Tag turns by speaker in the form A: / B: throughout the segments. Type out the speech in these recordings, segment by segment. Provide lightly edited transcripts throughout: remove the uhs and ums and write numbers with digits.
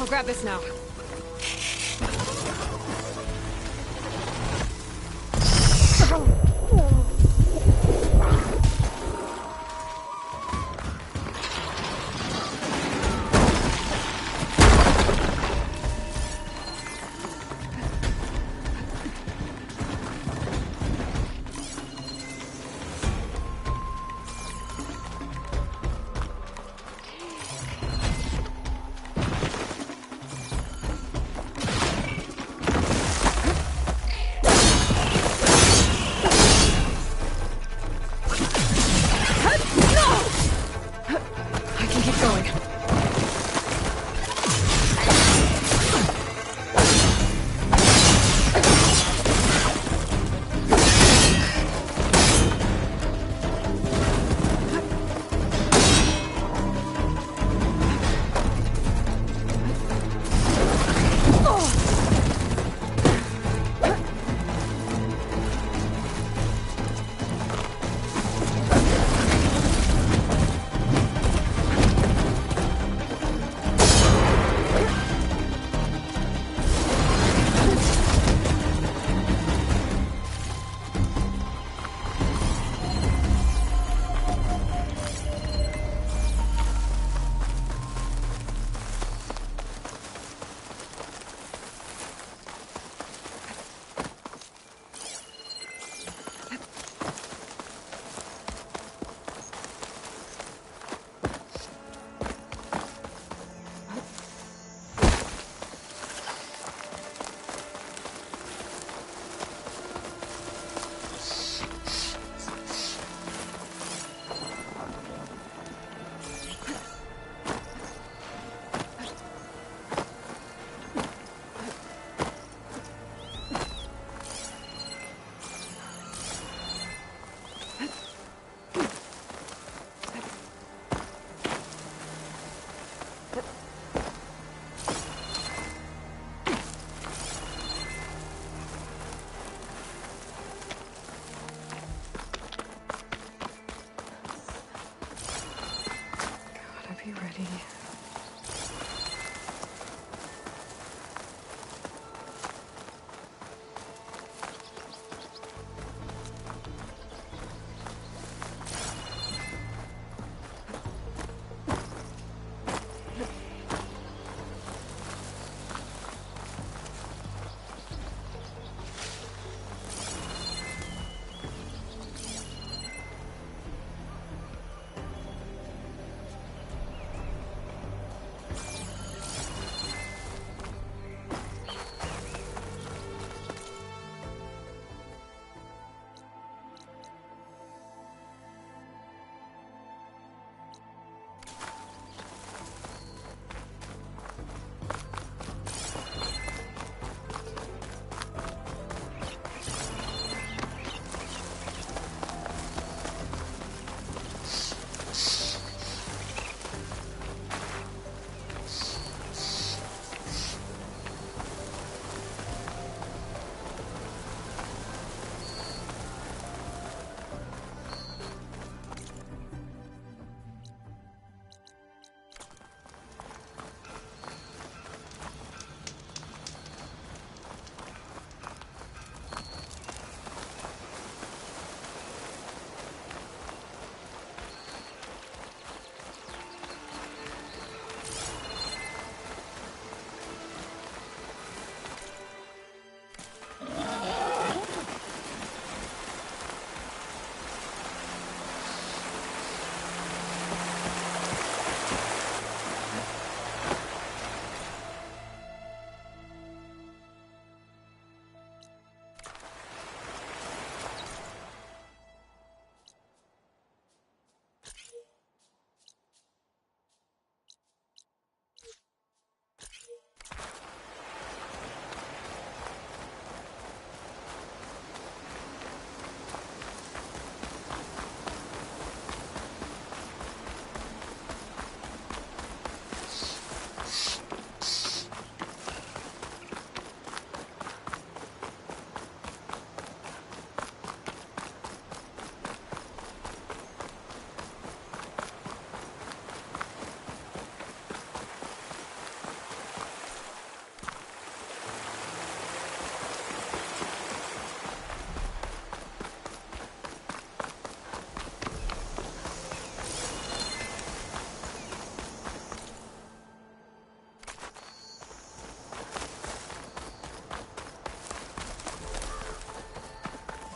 A: I'll grab this now.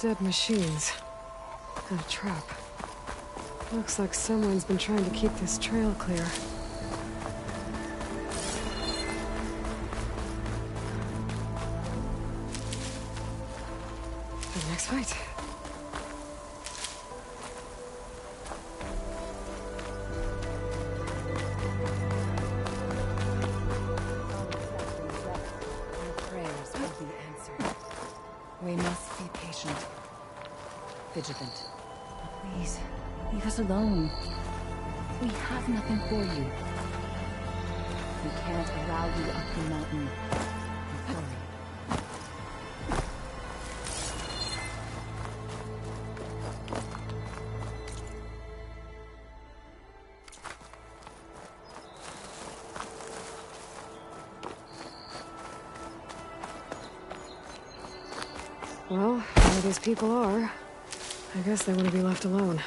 A: dead machines. And a trap. Looks like someone's been trying to keep this trail clear. The next fight.
B: We must be patient. Vigilant. Please, leave us alone. We have nothing for you. We can't allow you up the mountain. I'm sorry.
A: Well, where these people are, I guess they want to be left alone.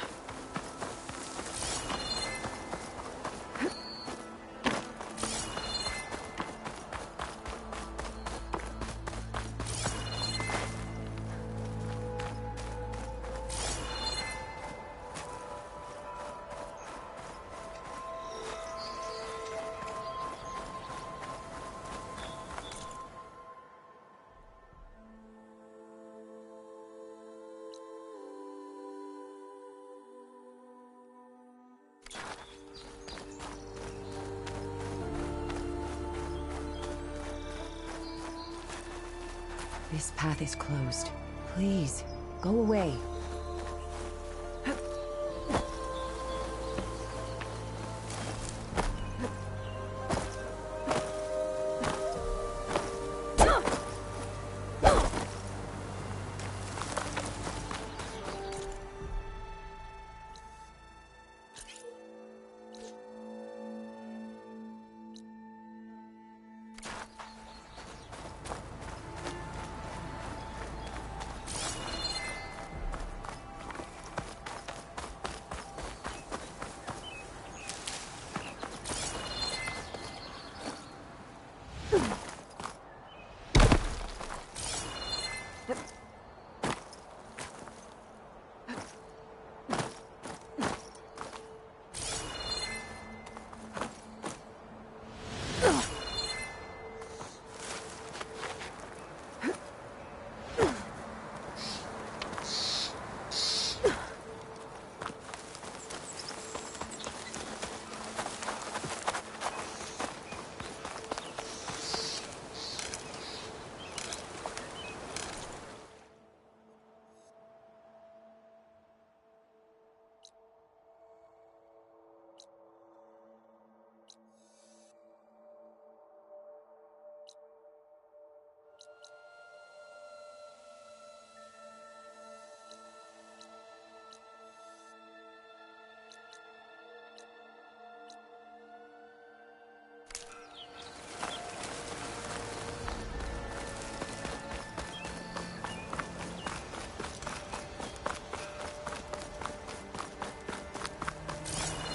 B: This path is closed. Please, go away.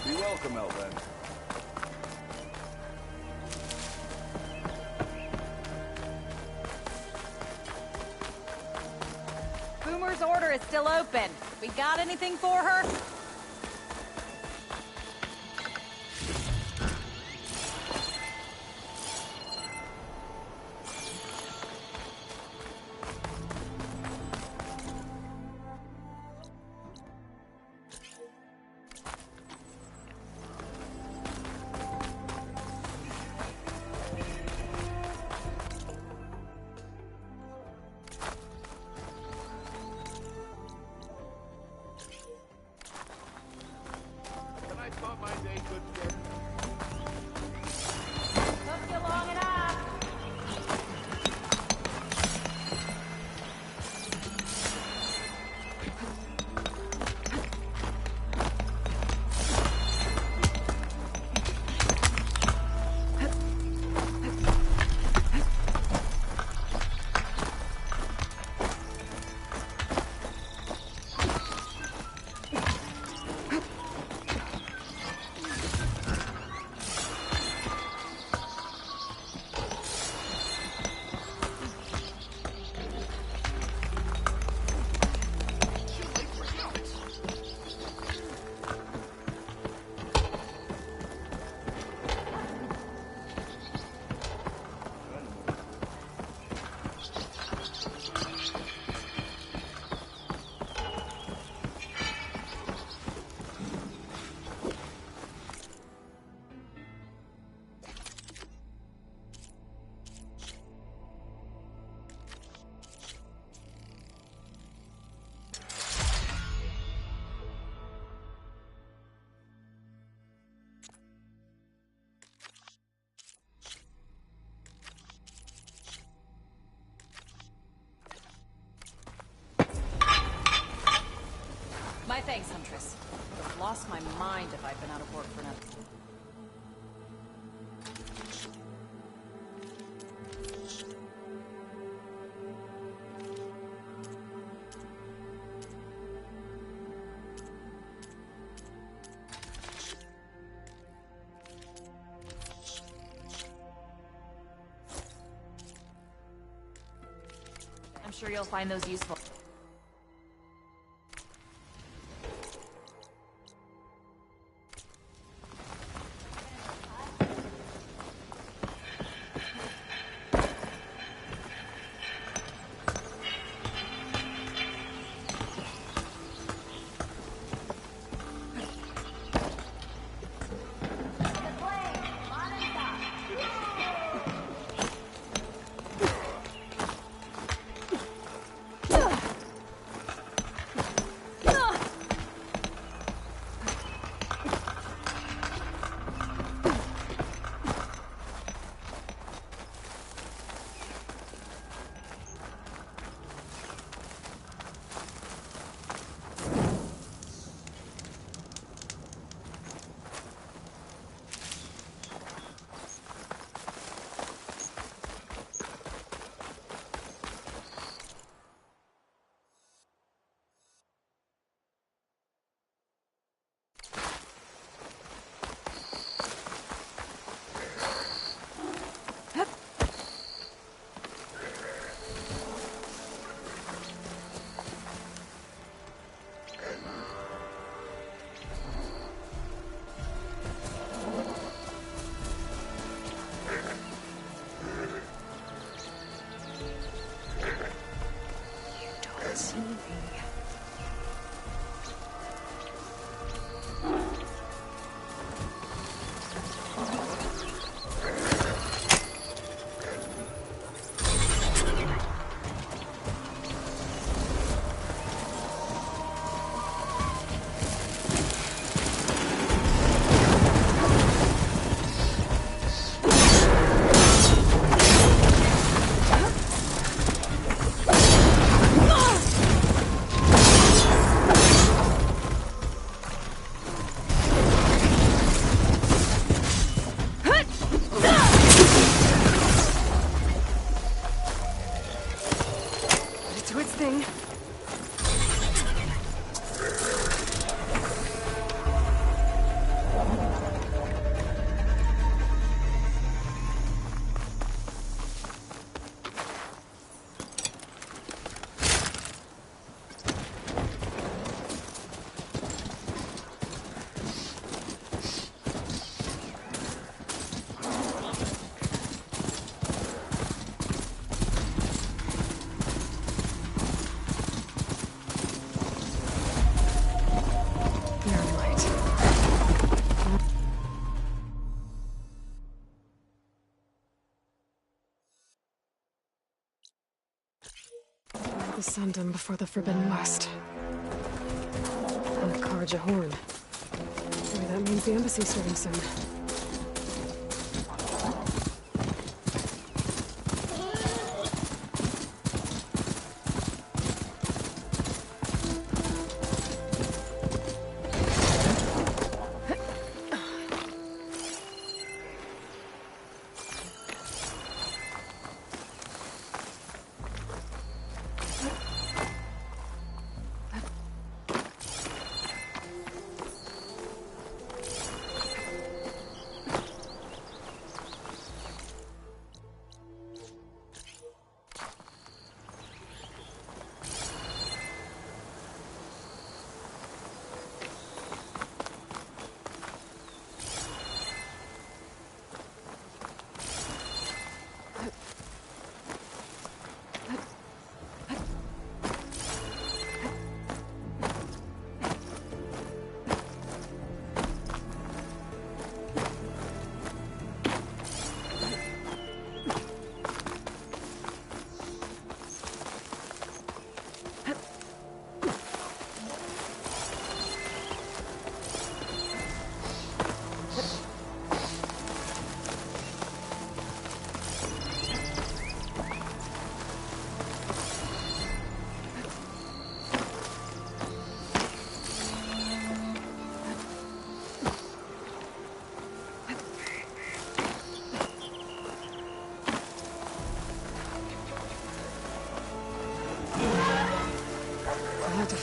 C: Be welcome, Elven.
D: Boomer's order is still open. We got anything for her? My thanks, Huntress. Would have lost my mind if I'd been out of work for another.
E: I'm sure you'll find those useful.
A: The Sundom before the Forbidden West. And the Karja Horn. Maybe that means the embassy's starting soon.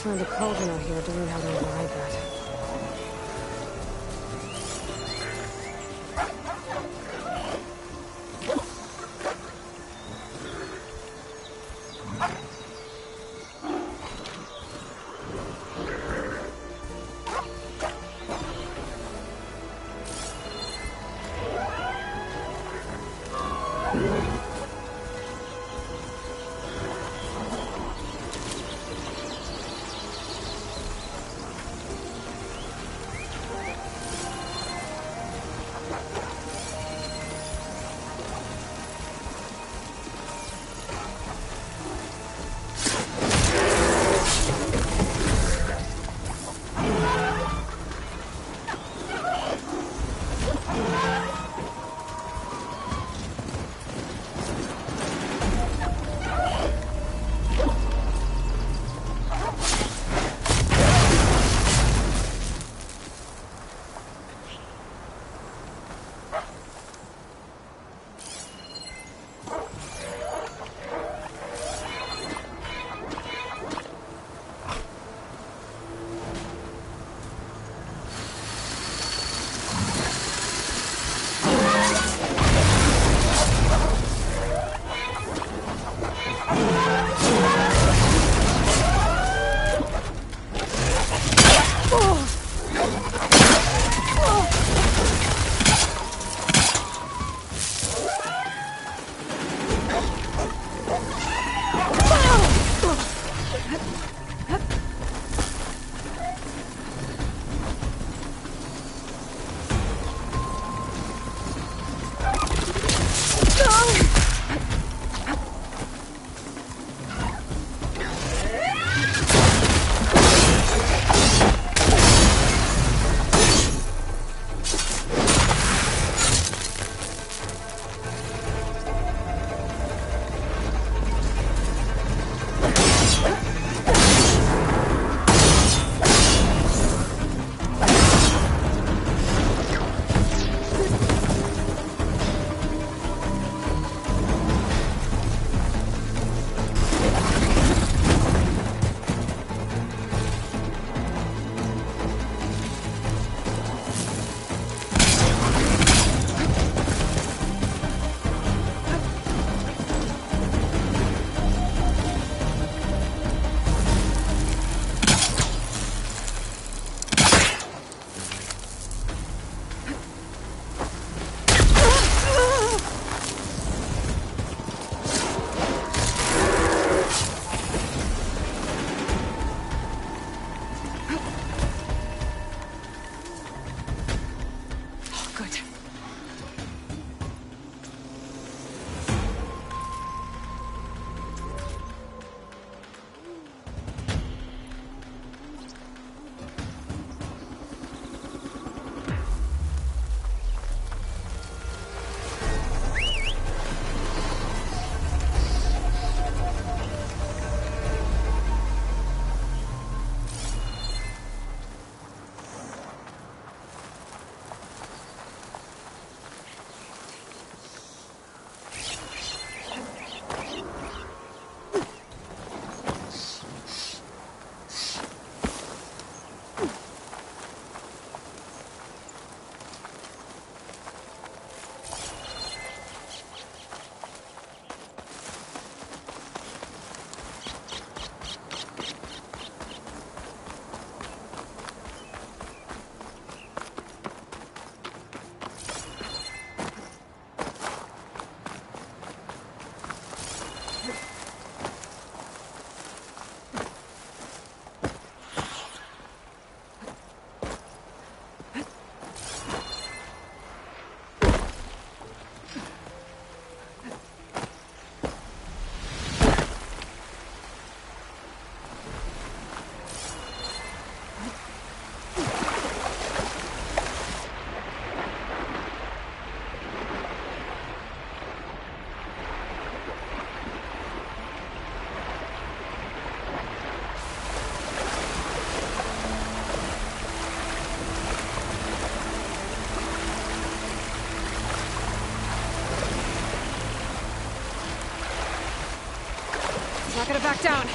A: find a cauldron out here to learn how to ride that. Not gonna back down.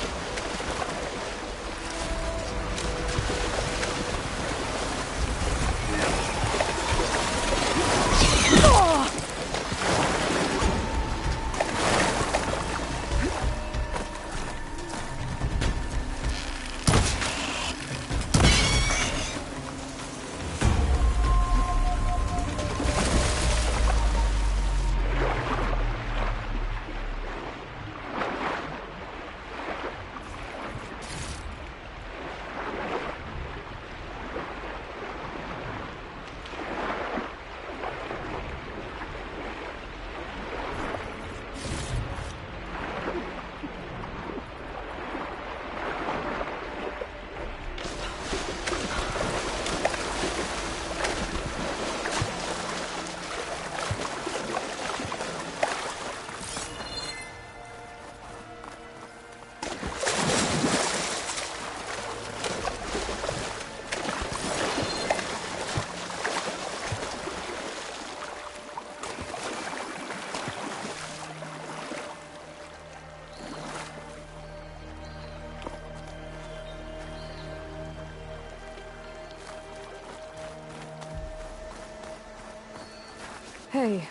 A: Hey,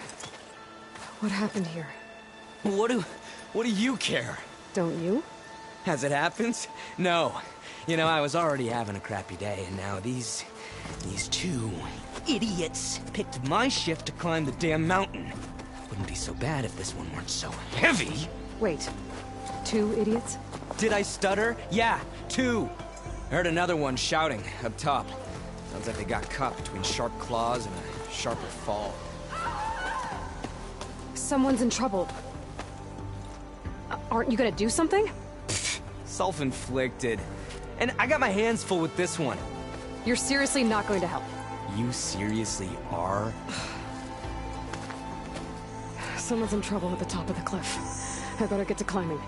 A: what happened here?
F: What do you care?
A: Don't you?
F: As it happens? No. You know, I was already having a crappy day, and now these two idiots picked my shift to climb the damn mountain. Wouldn't be so bad if this one weren't so heavy.
A: Wait, 2 idiots?
F: Did I stutter? Yeah, 2. I heard another one shouting up top. Sounds like they got caught between sharp claws and a sharper fall.
A: Someone's in trouble. Aren't you gonna do something?
F: Self-inflicted. And I got my hands full with this one.
A: You're seriously not going to help.
F: You seriously are?
A: Someone's in trouble at the top of the cliff. I better get to climbing.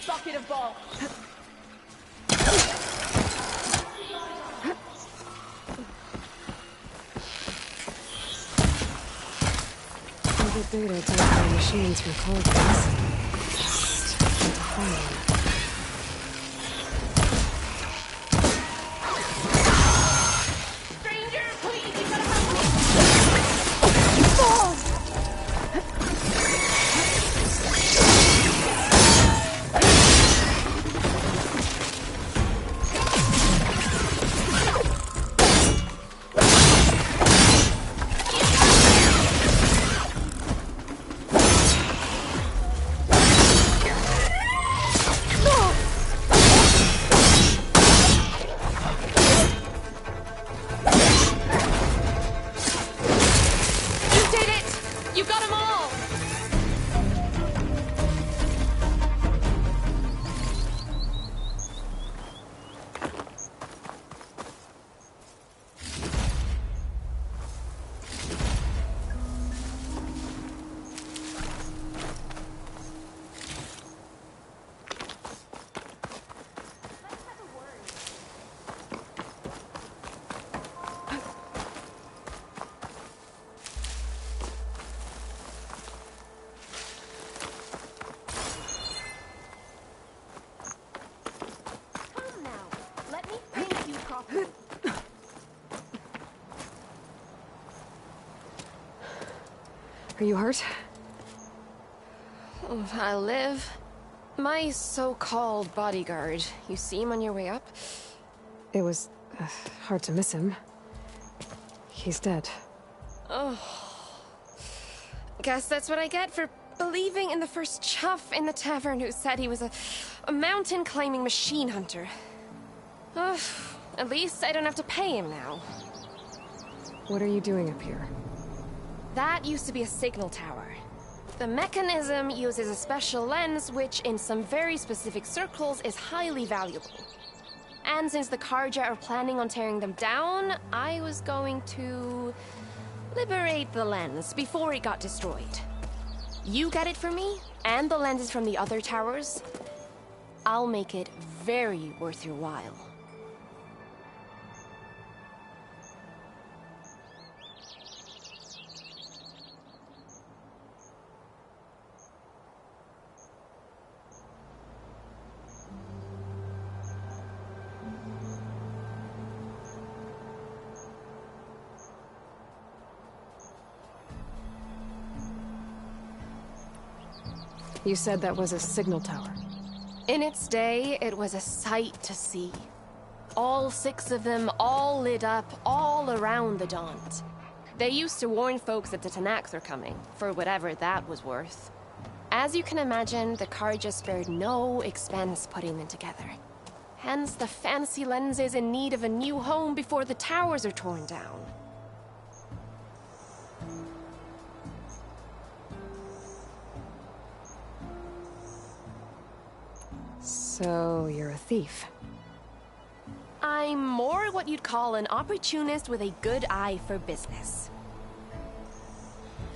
E: Bucket of balls.
A: Good data to my machines from Colgate. Fine. Are you hurt?
G: I'll live. My so-called bodyguard. You see him on your way up?
A: It was hard to miss him. He's dead.
G: Oh. Guess that's what I get for believing in the first chuff in the tavern who said he was a mountain climbing machine hunter. At least I don't have to pay him now.
A: What are you doing up here?
G: That used to be a signal tower. The mechanism uses a special lens which, in some very specific circles, is highly valuable. And since the Carja are planning on tearing them down, I was going to liberate the lens before it got destroyed. You get it for me, and the lenses from the other towers. I'll make it very worth your while.
A: You said that was a signal tower.
G: In its day, it was a sight to see. All 6 of them, all lit up, all around the Daunt. They used to warn folks that the Tenakth are coming, for whatever that was worth. As you can imagine, the Carja spared no expense putting them together. Hence the fancy lenses in need of a new home before the towers are torn down.
A: So, you're a thief.
G: I'm more what you'd call an opportunist with a good eye for business.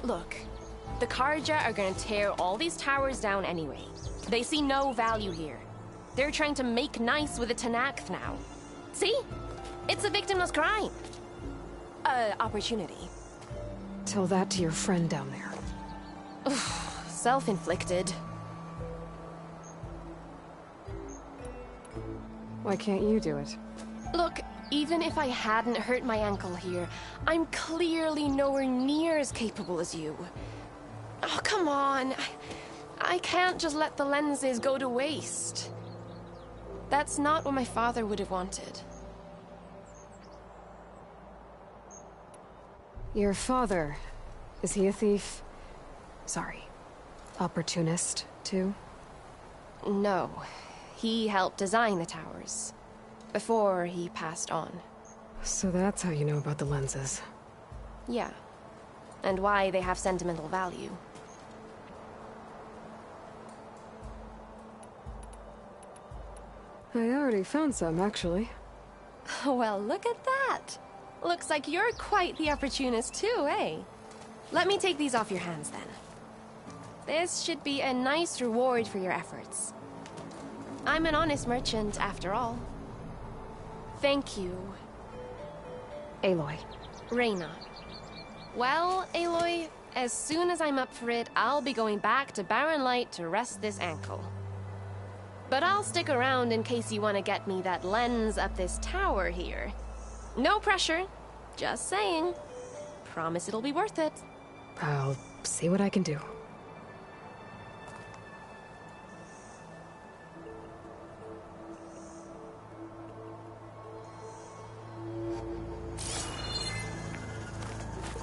G: Look, the Carja are gonna tear all these towers down anyway. They see no value here. They're trying to make nice with the Tenakth now. See? It's a victimless crime. Opportunity.
A: Tell that to your friend down there.
G: Self-inflicted.
A: Why can't you do it?
G: Look, even if I hadn't hurt my ankle here, I'm clearly nowhere near as capable as you. Oh, come on. I can't just let the lenses go to waste. That's not what my father would have wanted.
A: Your father, is he a thief? Sorry, opportunist, too?
G: No. He helped design the towers. Before he passed on.
A: So that's how you know about the lenses.
G: Yeah. And why they have sentimental value.
A: I already found some, actually.
G: Well, look at that. Looks like you're quite the opportunist too, eh? Let me take these off your hands then. This should be a nice reward for your efforts. I'm an honest merchant, after all. Thank you.
A: Aloy.
G: Reyna. Well, Aloy, as soon as I'm up for it, I'll be going back to Barren Light to rest this ankle. But I'll stick around in case you want to get me that lens up this tower here. No pressure. Just saying. Promise it'll be worth it.
A: I'll see what I can do.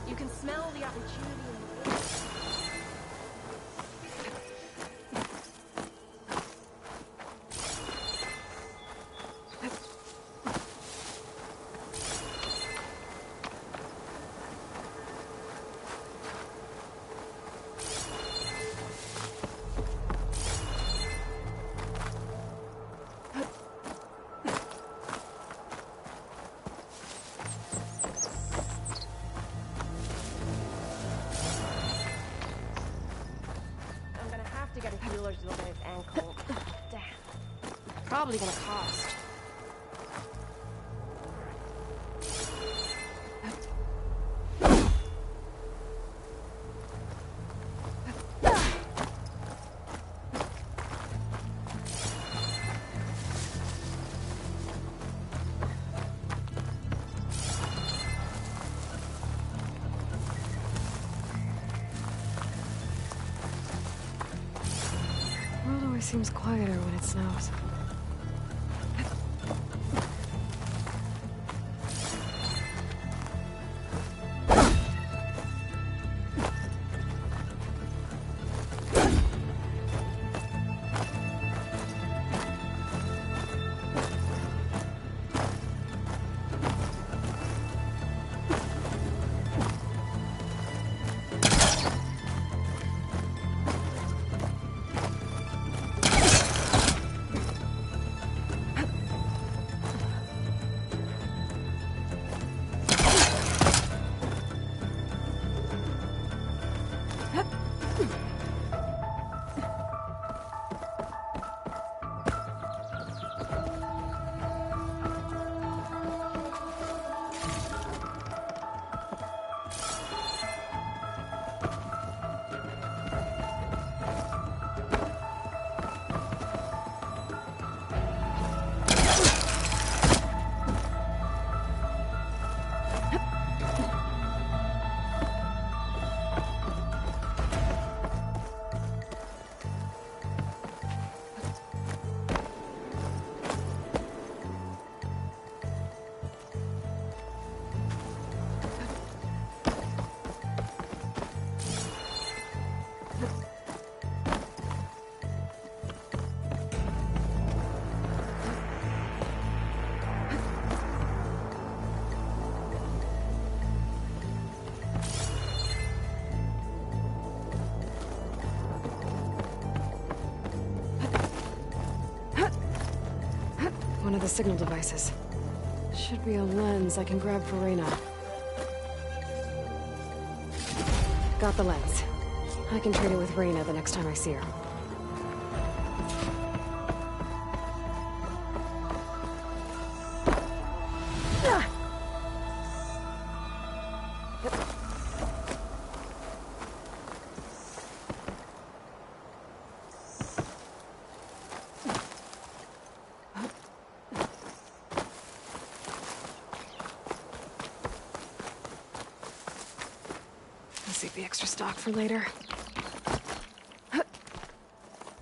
G: You can smell the opportunity in the air. To get a healer to look at his ankle. Damn. Probably gonna cost.
A: World always seems quieter when it snows. of the signal devices. Should be a lens I can grab for Reyna. Got the lens. I can trade it with Reyna the next time I see her. Save the extra stock for later.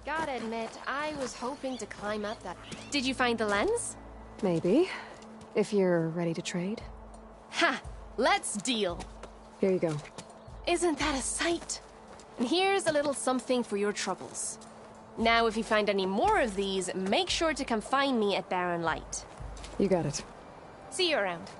G: Gotta admit, I was hoping to climb up that... Did you find the lens?
A: Maybe. If you're ready to trade.
G: Ha! Let's deal!
A: Here you go.
G: Isn't that a sight? And here's a little something for your troubles. Now, if you find any more of these, make sure to come find me at Barren Light.
A: You got it.
G: See you around.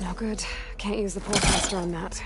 A: No good. Can't use the pulse on that.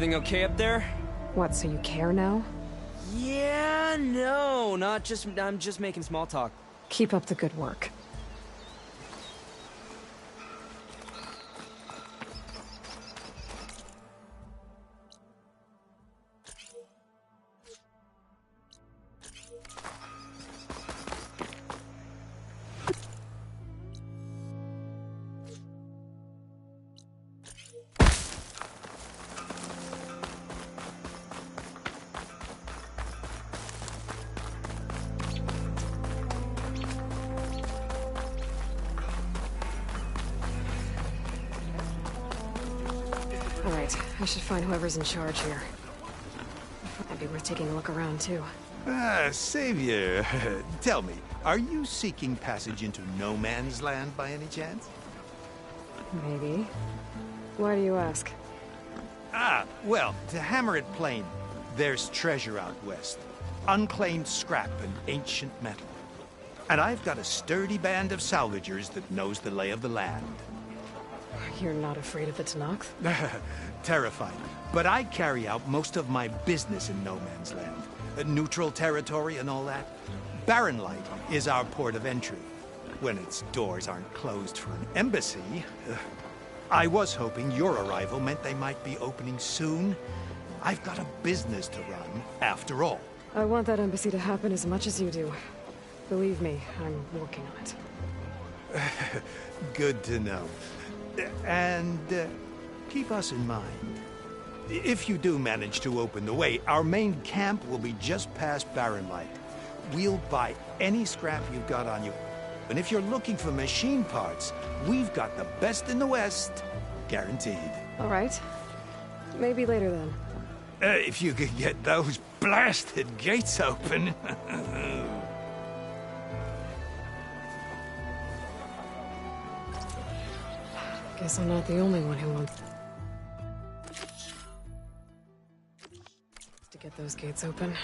F: Everything okay up there?
A: What, so you care now?
F: Yeah, no, not just... I'm just making small talk.
A: Keep up the good work. Alright, I should find whoever's in charge here. Might be worth taking a look around, too.
H: Ah, Savior, tell me, are you seeking passage into no man's land by any chance?
A: Maybe. Why do you ask?
H: Ah, well, to hammer it plain, there's treasure out west. Unclaimed scrap and ancient metal. And I've got a sturdy band of salvagers that knows the lay of the land.
A: You're not afraid of the Tenakth?
H: Terrified. But I carry out most of my business in no man's land. Neutral territory and all that. Barren Light is our port of entry. When its doors aren't closed for an embassy. I was hoping your arrival meant they might be opening soon. I've got a business to run, after all.
A: I want that embassy to happen as much as you do. Believe me, I'm working on it.
H: Good to know. And keep us in mind. If you do manage to open the way, our main camp will be just past Barren Light. We'll buy any scrap you've got on you. And if you're looking for machine parts, we've got the best in the West. Guaranteed.
A: All right. Maybe later then.
H: If you could get those blasted gates open.
A: Guess I'm not the only one who wants to get those gates open.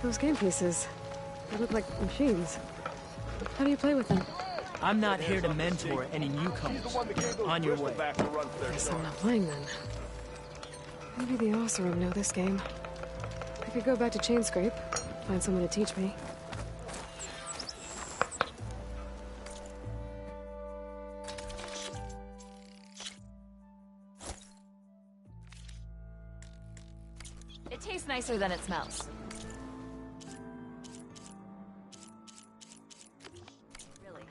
A: Those game pieces, they look like machines. How do you play with them?
I: I'm not here to mentor any newcomers. On your way.
A: Guess I'm not playing then. Maybe the Oseram know this game. I could go back to Chainscrape, find someone to teach me.
E: It tastes nicer than it smells. Really.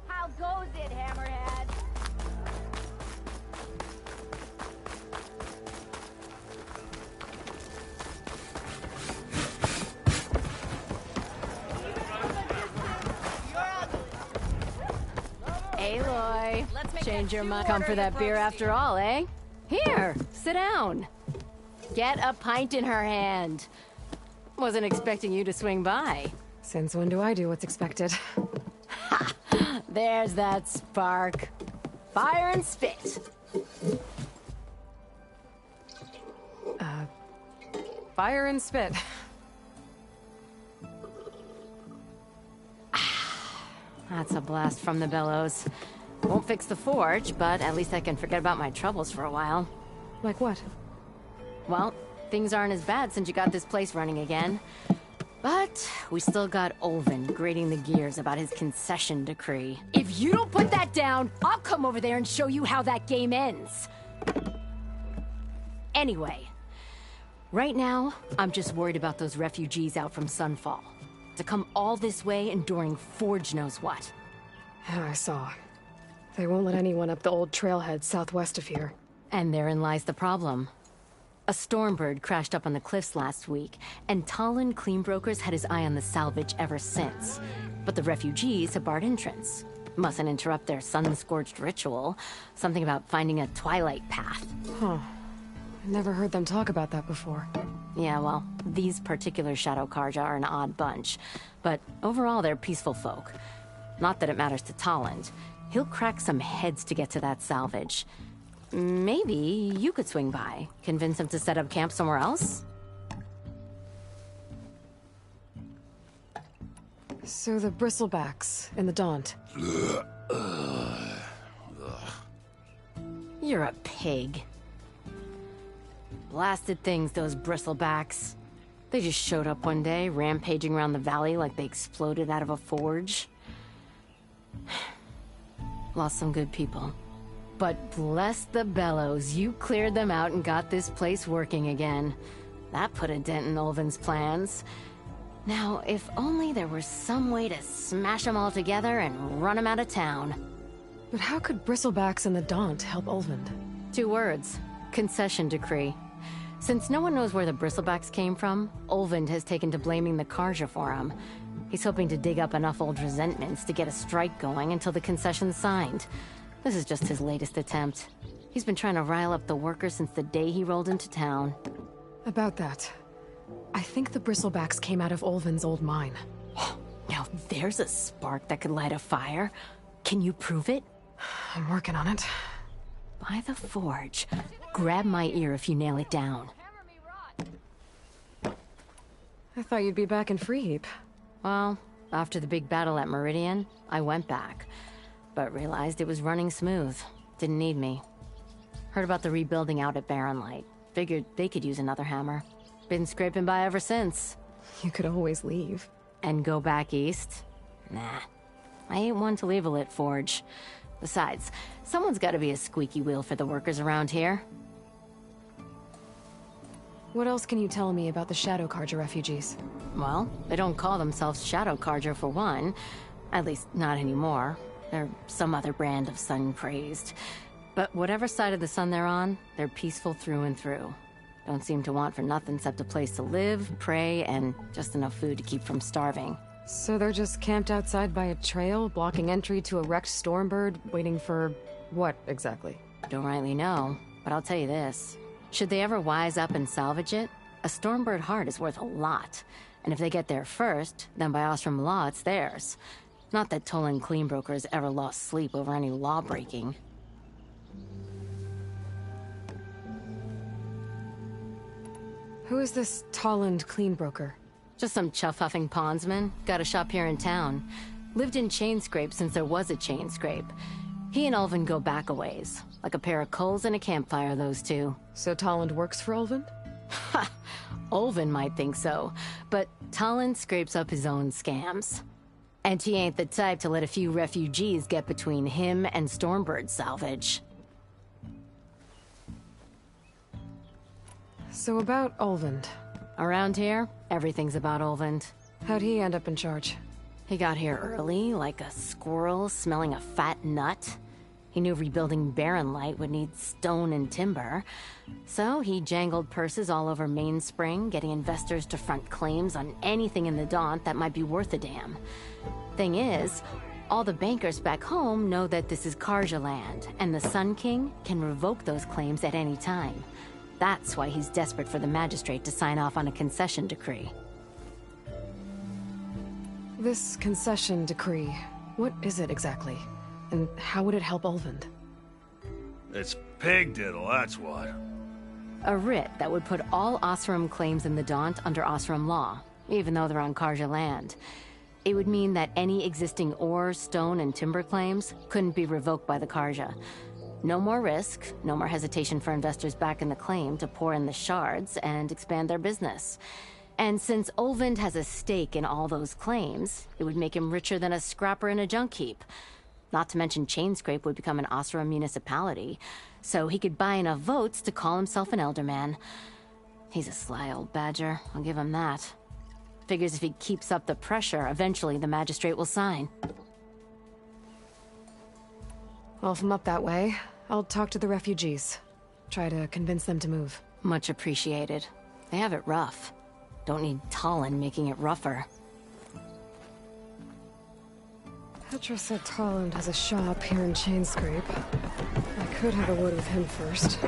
D: How goes it, Hammerhead?
B: Aloy,
D: Let's make
B: change
D: that
B: your mind.
D: two
B: Come for
D: order
B: that beer
D: approach
B: after all, eh? Here, sit down. Get a pint in her hand. Wasn't expecting you to swing by.
A: Since when do I do what's expected?
B: There's that spark. Fire and spit.
A: Fire and spit.
B: That's a blast from the bellows. Won't fix the forge, but at least I can forget about my troubles for a while.
A: Like what?
B: Well, things aren't as bad since you got this place running again. But we still got Olvin grating the gears about his concession decree. If you don't put that down, I'll come over there and show you how that game ends. Anyway, right now, I'm just worried about those refugees out from Sunfall. To come all this way enduring Forge knows what.
A: Yeah, I saw. They won't let anyone up the old trailhead southwest of here.
B: And therein lies the problem. A Stormbird crashed up on the cliffs last week, and Talon Cleanbrokers had his eye on the salvage ever since. But the refugees have barred entrance. Mustn't interrupt their sun-scorched ritual. Something about finding a twilight path.
A: Huh. Never heard them talk about that before.
B: Yeah, well, these particular Shadow Karja are an odd bunch. But overall, they're peaceful folk. Not that it matters to Talon. He'll crack some heads to get to that salvage. Maybe you could swing by, convince him to set up camp somewhere else?
A: So the Bristlebacks in the Daunt.
B: You're a pig. Blasted things, those Bristlebacks. They just showed up one day, rampaging around the valley like they exploded out of a forge. Lost some good people. But bless the bellows, you cleared them out and got this place working again. That put a dent in Olvin's plans. Now, if only there was some way to smash them all together and run them out of town.
A: But how could Bristlebacks and the Daunt help Olvind?
B: 2 words. Concession decree. Since no one knows where the Bristlebacks came from, Olvind has taken to blaming the Karja for him. He's hoping to dig up enough old resentments to get a strike going until the concession's signed. This is just his latest attempt. He's been trying to rile up the workers since the day he rolled into town.
A: About that, I think the Bristlebacks came out of Olvin's old mine.
B: Now there's a spark that could light a fire. Can you prove it?
A: I'm working on it.
B: By the forge. Grab my ear if you nail it down.
A: I thought you'd be back in Freeheap.
B: Well, after the big battle at Meridian, I went back. But realized it was running smooth. Didn't need me. Heard about the rebuilding out at Barren Light. Figured they could use another hammer. Been scraping by ever since.
A: You could always leave.
B: And go back east? Nah. I ain't one to leave a lit forge. Besides, someone's gotta be a squeaky wheel for the workers around here.
A: What else can you tell me about the Shadow Karja refugees?
B: Well, they don't call themselves Shadow Karja for one. At least, not anymore. They're some other brand of sun-crazed. But whatever side of the sun they're on, they're peaceful through and through. Don't seem to want for nothing except a place to live, pray, and just enough food to keep from starving.
A: So they're just camped outside by a trail, blocking entry to a wrecked Stormbird, waiting for... what, exactly?
B: Don't rightly know, but I'll tell you this. Should they ever wise up and salvage it, a Stormbird heart is worth a lot. And if they get there first, then by Ostrom law, it's theirs. Not that Tolan Cleanbrokers ever lost sleep over any law-breaking.
A: Who is this Tolland Cleanbroker?
B: Just some chuff-huffing pondsman. Got a shop here in town. Lived in Chainscrape since there was a Chainscrape. He and Ulvin go back a ways. Like a pair of coals and a campfire, those two.
A: So Tolland works for Ulvin?
B: Ha! Ulvin might think so, but Tolland scrapes up his own scams. And he ain't the type to let a few refugees get between him and Stormbird salvage.
A: So about Ulvin.
B: Around here, everything's about Ulvin.
A: How'd he end up in charge?
B: He got here early, like a squirrel smelling a fat nut. He knew rebuilding Barren Light would need stone and timber. So he jangled purses all over Mainspring, getting investors to front claims on anything in the Daunt that might be worth a damn. Thing is, all the bankers back home know that this is Karja land, and the Sun King can revoke those claims at any time. That's why he's desperate for the magistrate to sign off on a concession decree.
A: This concession decree, what is it exactly? And how would it help Ulvin?
C: It's pig diddle, that's what.
B: A writ that would put all Osram claims in the Daunt under Osram law, even though they're on Karja land. It would mean that any existing ore, stone, and timber claims couldn't be revoked by the Karja. No more risk, no more hesitation for investors back in the claim to pour in the shards and expand their business. And since Olvind has a stake in all those claims, it would make him richer than a scrapper in a junk heap. Not to mention Chainscrape would become an Asura municipality, so he could buy enough votes to call himself an Elderman. He's a sly old badger, I'll give him that. Figures if he keeps up the pressure, eventually the magistrate will sign.
A: Well, if I'm up that way, I'll talk to the refugees. Try to convince them to move.
B: Much appreciated. They have it rough. Don't need Talon making it rougher.
A: Petra said Talland has a shop here in Chainscrape. I could have a word with him first.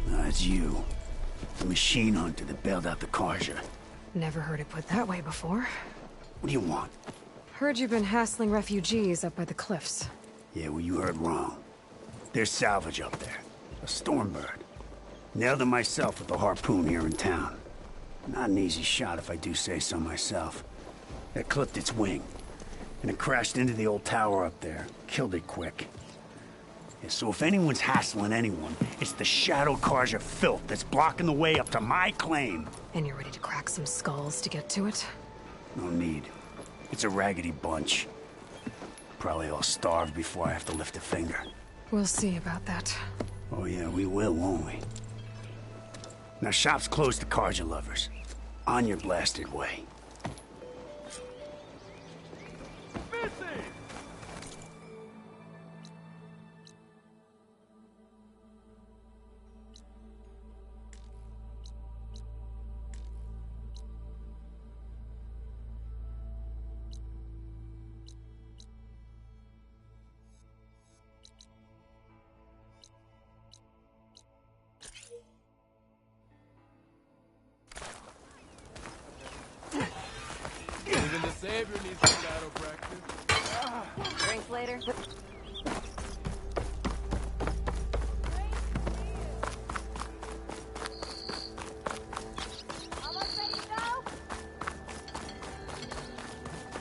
J: That's you. The machine hunter that bailed out the Karja.
A: Never heard it put that way before.
J: What do you want?
A: Heard you've been hassling refugees up by the cliffs.
J: Yeah, well, you heard wrong. There's salvage up there. A Stormbird. Nailed him myself with a harpoon here in town. Not an easy shot if I do say so myself. It clipped its wing. And it crashed into the old tower up there. Killed it quick. Yeah, so if anyone's hassling anyone, it's the Shadow Karja filth that's blocking the way up to my claim.
A: And you're ready to crack some skulls to get to it?
J: No need. It's a raggedy bunch. Probably all starved before I have to lift a finger.
A: We'll see about that.
J: Oh yeah, we will, won't we? Now shop's closed to Karja lovers. On your blasted way.
K: Even the Savior needs some battle practice.
D: Drinks later. Almost ready to go?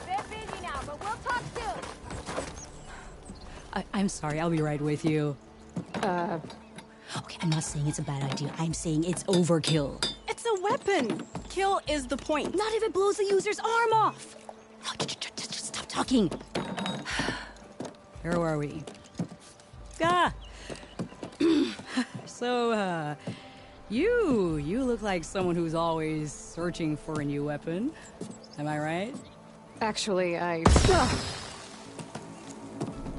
D: Bit busy now, but we'll talk soon.
L: I'm sorry, I'll be right with you.
M: Okay, I'm not saying it's a bad idea. I'm saying it's overkill.
N: It's a weapon. Kill is the point.
M: Not if it blows the user's arm off. No, just stop talking.
L: Where were we? Ah! So, you look like someone who's always searching for a new weapon. Am I right?
A: Actually,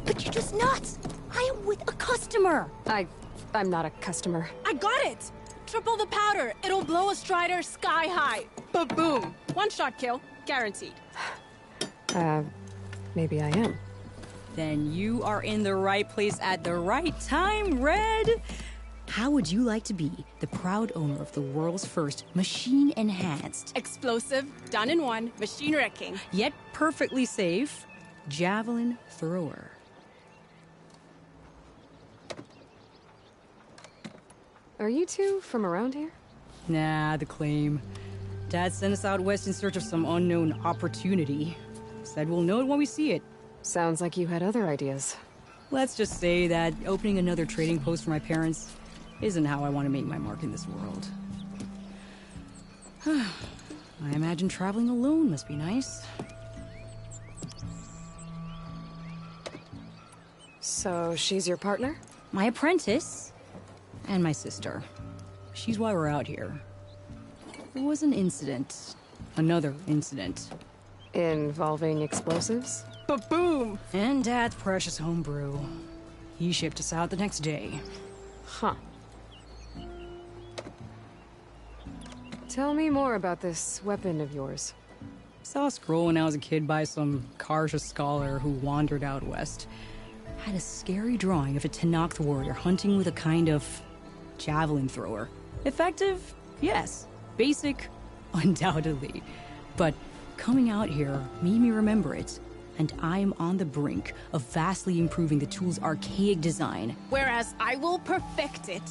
M: But you're just nuts! I am with a customer!
A: I'm not a customer.
N: I got it! Triple the powder. It'll blow a Strider sky high. Ba-boom. One shot kill. Guaranteed.
A: Maybe I am.
L: Then you are in the right place at the right time, Red! How would you like to be the proud owner of the world's first machine-enhanced,
N: Explosive, done in one, machine wrecking.
L: yet perfectly safe, javelin thrower?
A: Are you two from around here?
L: Nah, the claim. Dad sent us out west in search of some unknown opportunity. Said we'll know it when we see it.
A: Sounds like you had other ideas.
L: Let's just say that opening another trading post for my parents isn't how I want to make my mark in this world. I imagine traveling alone must be nice.
A: So she's your partner?
L: My apprentice and my sister. She's why we're out here. There was an incident. Another incident.
A: Involving explosives?
N: Ba-boom!
L: And Dad's precious homebrew. He shipped us out the next day.
A: Huh. Tell me more about this weapon of yours.
L: Saw a scroll when I was a kid by some Karja scholar who wandered out west. Had a scary drawing of a Tenakth warrior hunting with a kind of javelin thrower. Effective? Yes. Basic? Undoubtedly. But coming out here made me remember it, and I am on the brink of vastly improving the tool's archaic design.
N: Whereas I will perfect it.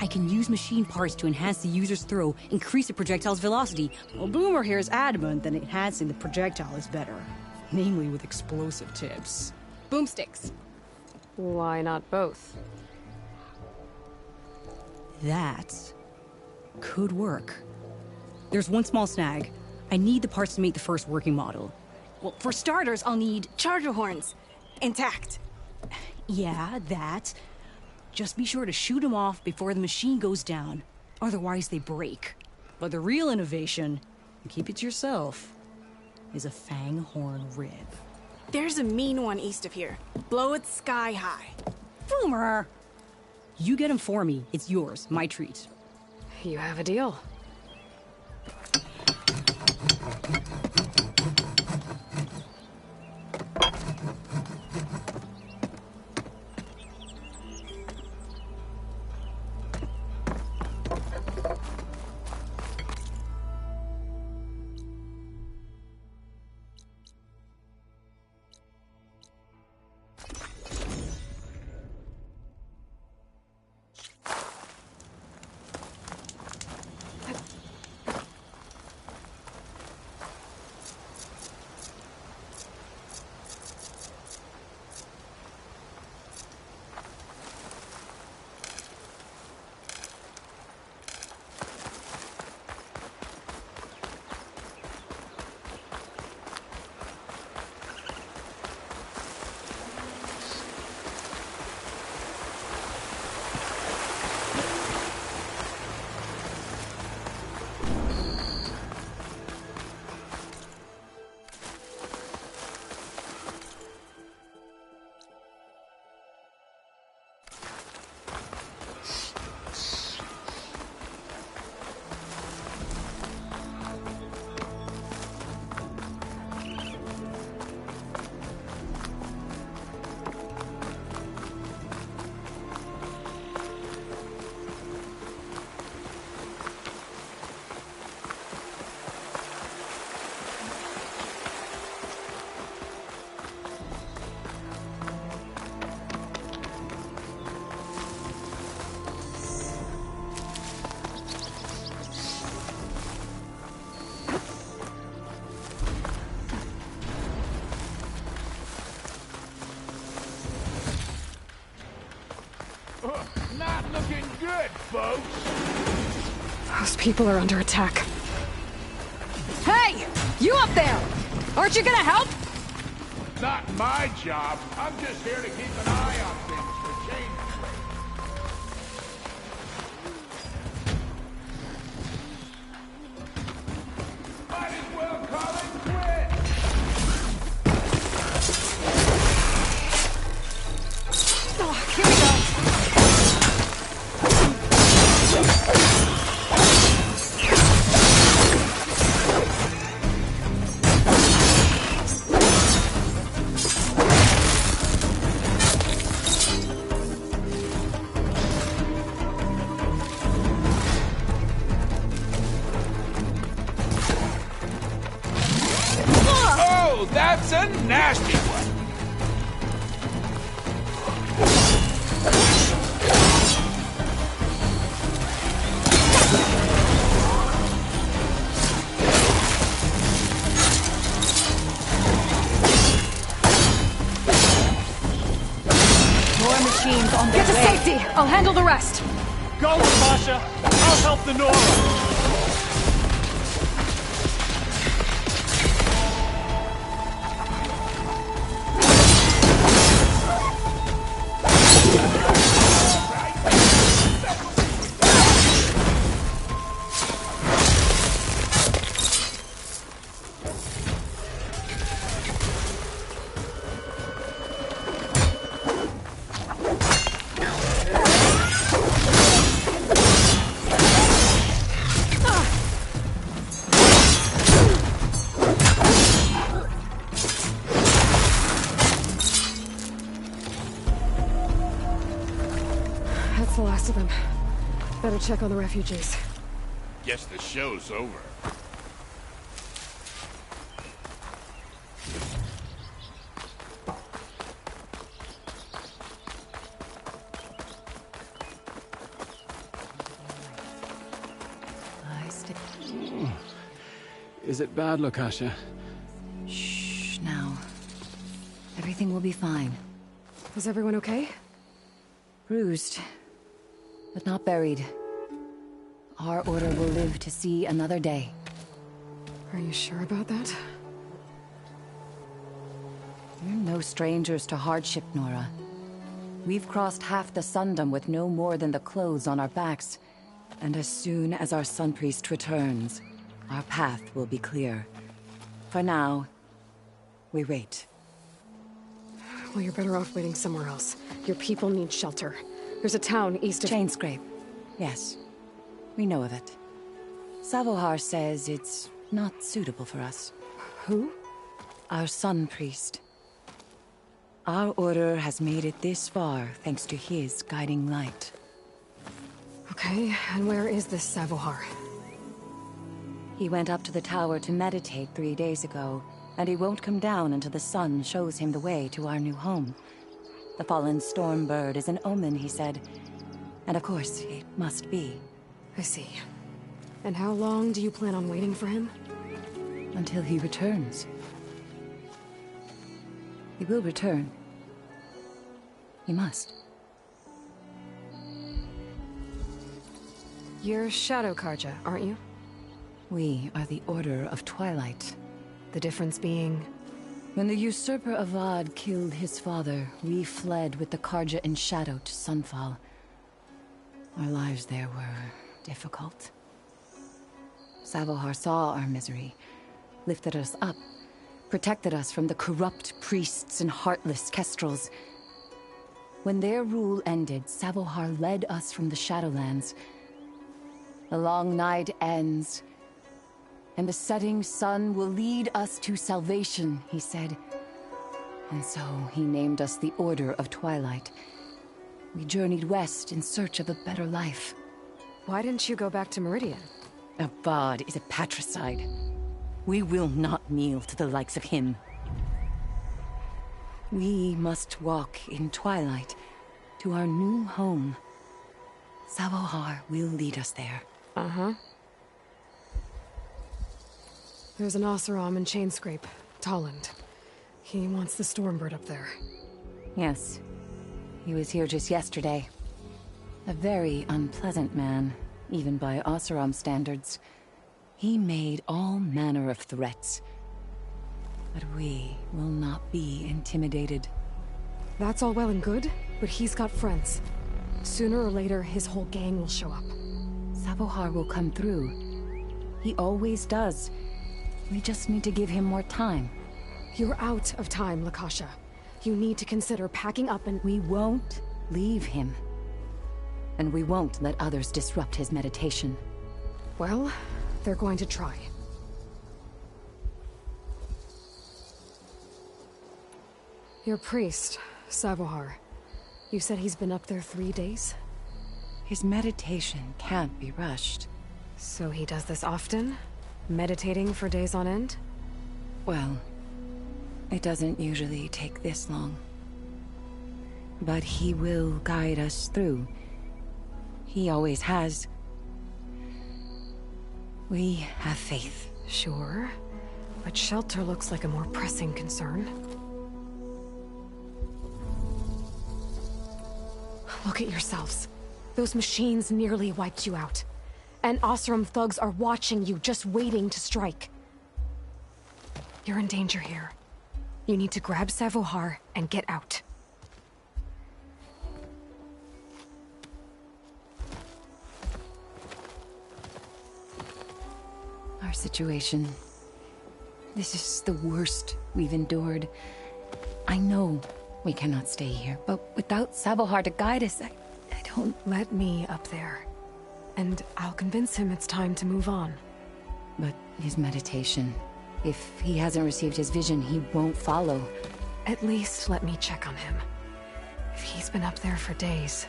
L: I can use machine parts to enhance the user's throw, increase the projectile's velocity. Well, Boomer here is adamant that enhancing the projectile is better. Namely with explosive tips.
N: Boomsticks.
A: Why not both?
L: That could work. There's one small snag. I need the parts to make the first working model.
N: Well, for starters, I'll need charger horns. Intact.
L: Yeah, that. Just be sure to shoot them off before the machine goes down. Otherwise, they break. But the real innovation, and keep it to yourself, is a fang horn rib.
N: There's a mean one east of here. Blow it sky high.
L: Boomer! You get him for me. It's yours. My treat.
A: You have a deal.
K: Not looking good, folks.
A: Those people are under attack.
N: Hey! You up there! Aren't you gonna help?
K: Not my job. I'm just here to keep an eye on things for change. Might as well call it quits.
N: Oh, here we go.
K: Oh, that's a nasty one.
N: More machines on their way.
A: Get to safety! I'll handle the rest!
I: Go, Natasha! I'll help the Nora!
A: That's the last of them. Better check on the refugees.
K: Guess the show's over.
O: Is it bad, Lakasha?
B: Shh, now. Everything will be fine.
A: Is everyone okay?
B: Bruised, but not buried. Our order will live to see another day.
A: Are you sure about that?
B: We're no strangers to hardship, Nora. We've crossed half the Sundom with no more than the clothes on our backs. And as soon as our Sun Priest returns, our path will be clear. For now, we wait.
A: Well, you're better off waiting somewhere else. Your people need shelter. There's a town east of...
B: Chainscrape. Yes. We know of it. Savohar says it's not suitable for us.
A: Who?
B: Our Sun Priest. Our order has made it this far thanks to his guiding light.
A: Okay, and where is this Savohar?
B: He went up to the tower to meditate 3 days ago, and he won't come down until the sun shows him the way to our new home. The fallen storm bird is an omen, he said. And of course, it must be.
A: I see. And how long do you plan on waiting for him?
B: Until he returns. He will return. He must.
A: You're Shadow Karja, aren't you?
B: We are the Order of Twilight.
A: The difference being...
B: When the usurper Avad killed his father, we fled with the Karja in shadow to Sunfall. Our lives there were difficult. Savohar saw our misery, lifted us up, protected us from the corrupt priests and heartless kestrels. When their rule ended, Savohar led us from the Shadowlands. The long night ends, and the setting sun will lead us to salvation, he said. And so he named us the Order of Twilight. We journeyed west in search of a better life.
A: Why didn't you go back to Meridian?
B: Avad is a patricide. We will not kneel to the likes of him. We must walk in twilight to our new home. Savohar will lead us there.
A: Uh-huh. There's an Oseram in Chainscrape, Tolland. He wants the Stormbird up there.
B: Yes. He was here just yesterday. A very unpleasant man, even by Oseram standards. He made all manner of threats. But we will not be intimidated.
A: That's all well and good, but he's got friends. Sooner or later, his whole gang will show up.
B: Savohar will come through. He always does. We just need to give him more time.
A: You're out of time, Lakasha. You need to consider packing up and...
B: We won't leave him. And we won't let others disrupt his meditation.
A: Well, they're going to try. Your priest, Savohar. You said he's been up there 3 days?
B: His meditation can't be rushed.
A: So he does this often? Meditating for days on end?
B: Well, it doesn't usually take this long. But he will guide us through. He always has. We have faith.
A: Sure. But shelter looks like a more pressing concern. Look at yourselves. Those machines nearly wiped you out. And Oseram thugs are watching you, just waiting to strike. You're in danger here. You need to grab Savohar and get out.
B: Our situation. This is the worst we've endured. I know we cannot stay here, but without Savohar to guide us, I don't...
A: Let me up there. And I'll convince him it's time to move on.
B: But his meditation... If he hasn't received his vision, he won't follow.
A: At least let me check on him. If he's been up there for days...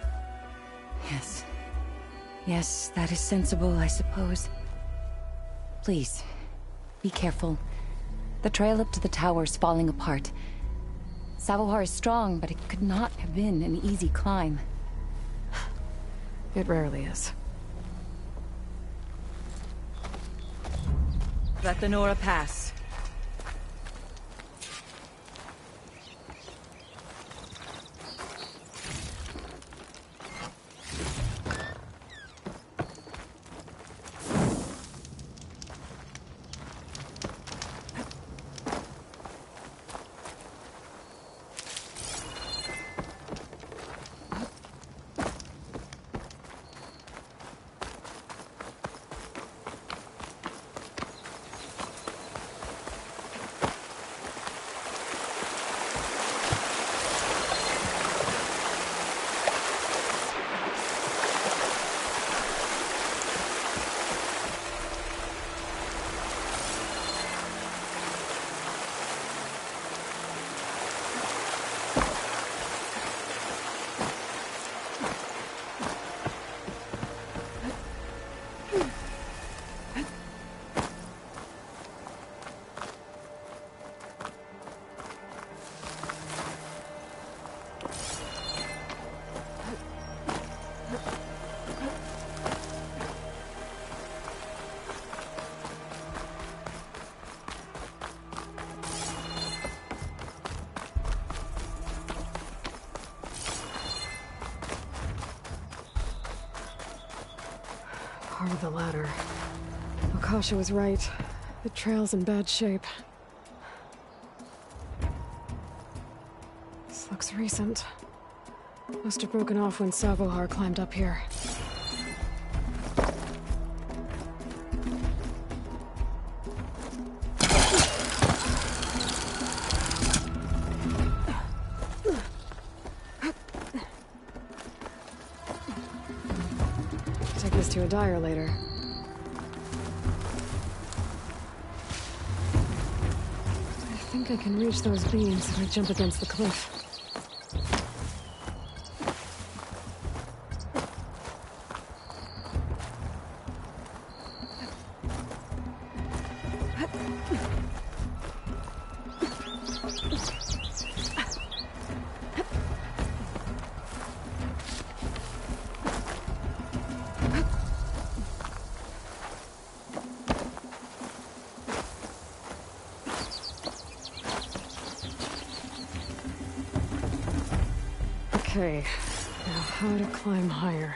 B: Yes. Yes, that is sensible, I suppose. Please, be careful. The trail up to the tower's falling apart. Savohar is strong, but it could not have been an easy climb.
A: It rarely is.
O: Let the Nora pass.
A: Part of the ladder. Akasha was right. The trail's in bad shape. This looks recent. Must have broken off when Savohar climbed up here. Take this to a dyer later. I think I can reach those beams if I jump against the cliff. Okay, now how to climb higher.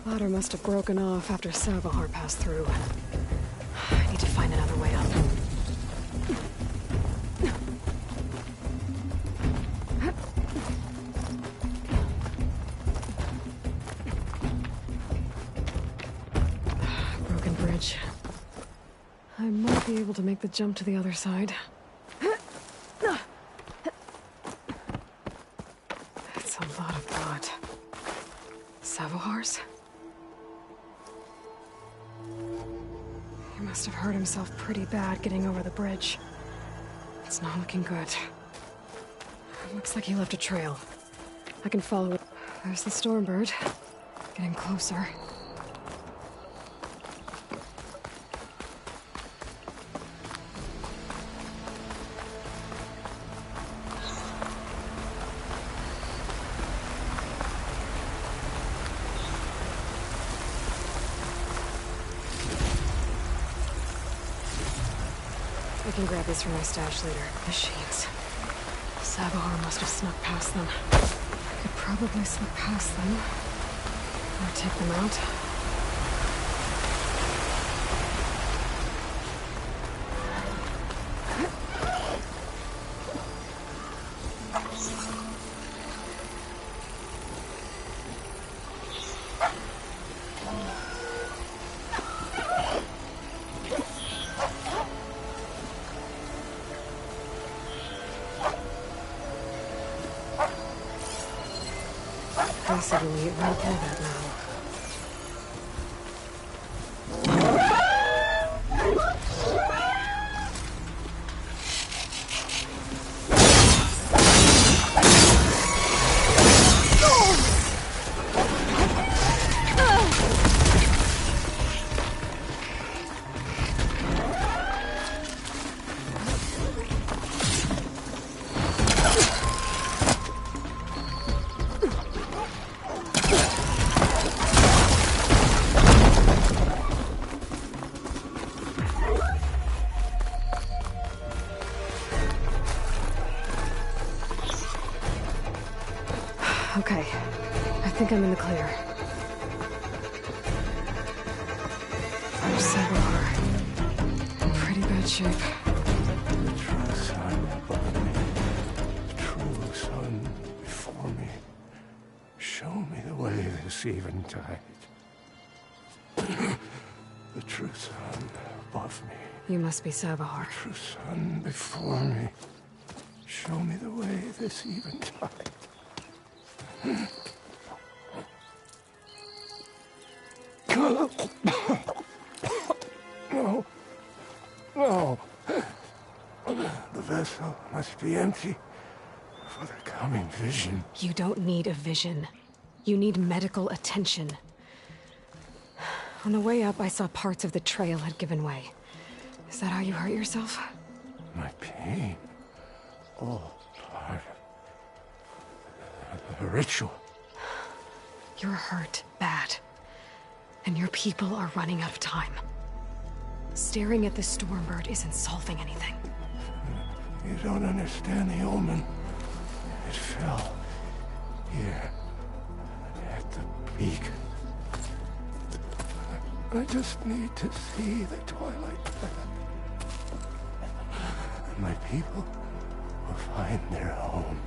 A: Ladder must have broken off after Savohar passed through. I need to find another way up. Broken bridge. I might be able to make the jump to the other side. That's a lot of blood. Savohar's? He must have hurt himself pretty bad getting over the bridge. It's not looking good. Looks like he left a trail. I can follow it. There's the Stormbird. Getting closer. I can grab these from my stash later. Machines. Savohar must have snuck past them. I could probably slip past them. Or take them out. Possibly right through that now. Okay, I think I'm in the clear. There's Sabohar. In pretty bad shape.
O: The true sun above me. The true sun before me. Show me the way this eventide. The true sun above me.
A: You must be Sabohar.
O: The true sun before me. Show me the way this eventide. No. No. The vessel must be empty for the coming vision.
A: You don't need a vision. You need medical attention. On the way up, I saw parts of the trail had given way. Is that how you hurt yourself?
O: My pain. All part of the ritual.
A: You're hurt bad. And your people are running out of time. Staring at the Stormbird isn't solving anything.
O: You don't understand the omen. It fell here at the peak. I just need to see the twilight path. And my people will find their home.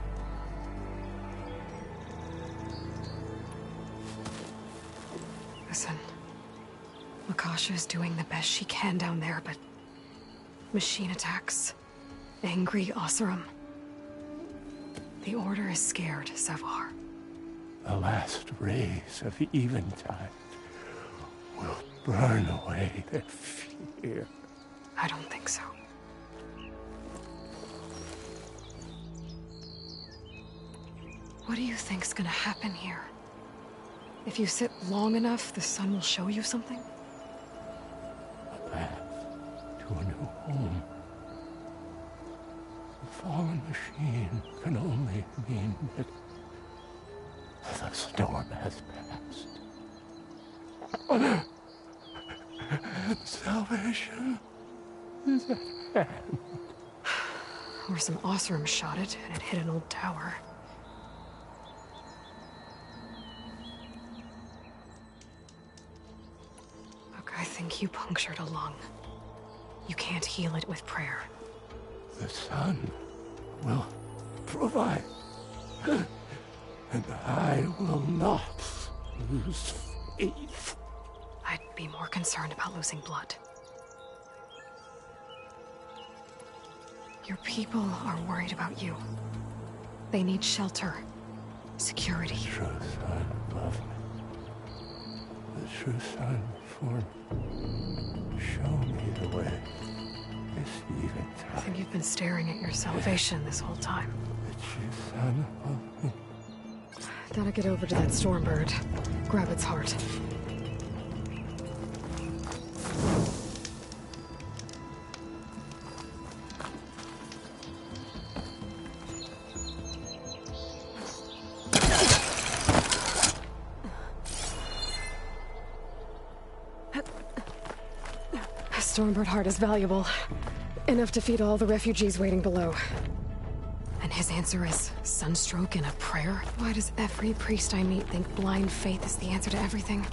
A: Listen, Makasha is doing the best she can down there, but machine attacks, angry Oseram. The Order is scared, Sabohar.
O: The last rays of eventide will burn away their fear.
A: I don't think so. What do you think's gonna happen here? If you sit long enough, the sun will show you something?
O: A path to a new home. The fallen machine can only mean that the storm has passed. And salvation is at hand.
A: Or some Oseram shot it, and it hit an old tower. Look, I think you punctured a lung. You can't heal it with prayer.
O: The sun will provide. And I will not lose faith.
A: I'd be more concerned about losing blood. Your people are worried about you. They need shelter, security.
O: The true sun above me. The true sun before me. Show me the way. This eventide.
A: I think you've been staring at your salvation this whole time.
O: The true sun above me.
A: Gotta get over to that Stormbird. Grab its heart. Stormbird heart is valuable. Enough to feed all the refugees waiting below. And his answer is sunstroke and a prayer? Why does every priest I meet think blind faith is the answer to everything?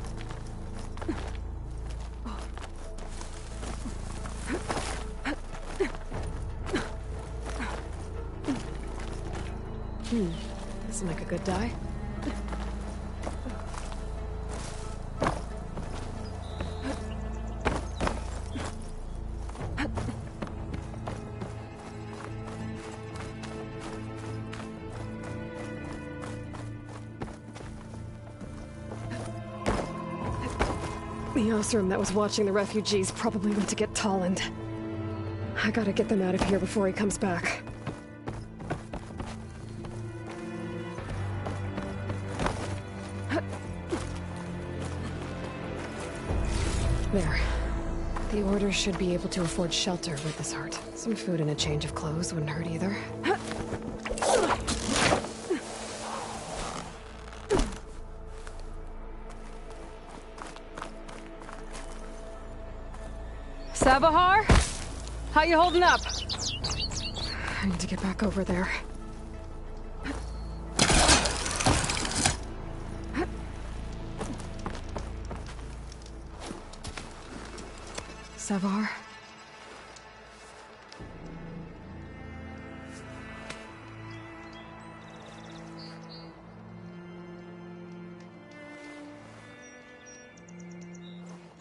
A: This will make a good die. The Osram that was watching the refugees probably went to get Tolland. I gotta get them out of here before he comes back. There. The Order should be able to afford shelter with this heart. Some food and a change of clothes wouldn't hurt either. Savahar? How you holding up? I need to get back over there. Savar?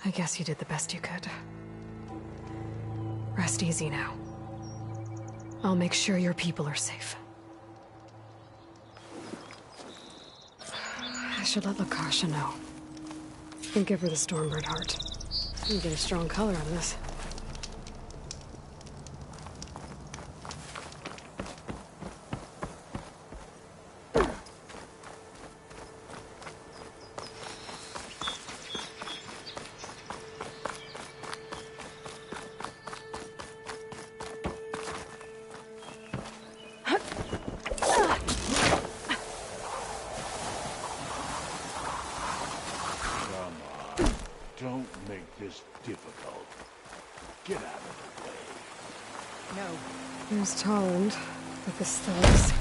A: I guess you did the best you could. Rest easy now. I'll make sure your people are safe. I should let Lakasha know. And give her the Stormbird heart. You get a strong color on this.
K: Don't make this difficult. Get out of the way.
N: No.
A: There's Tolland with his thugs.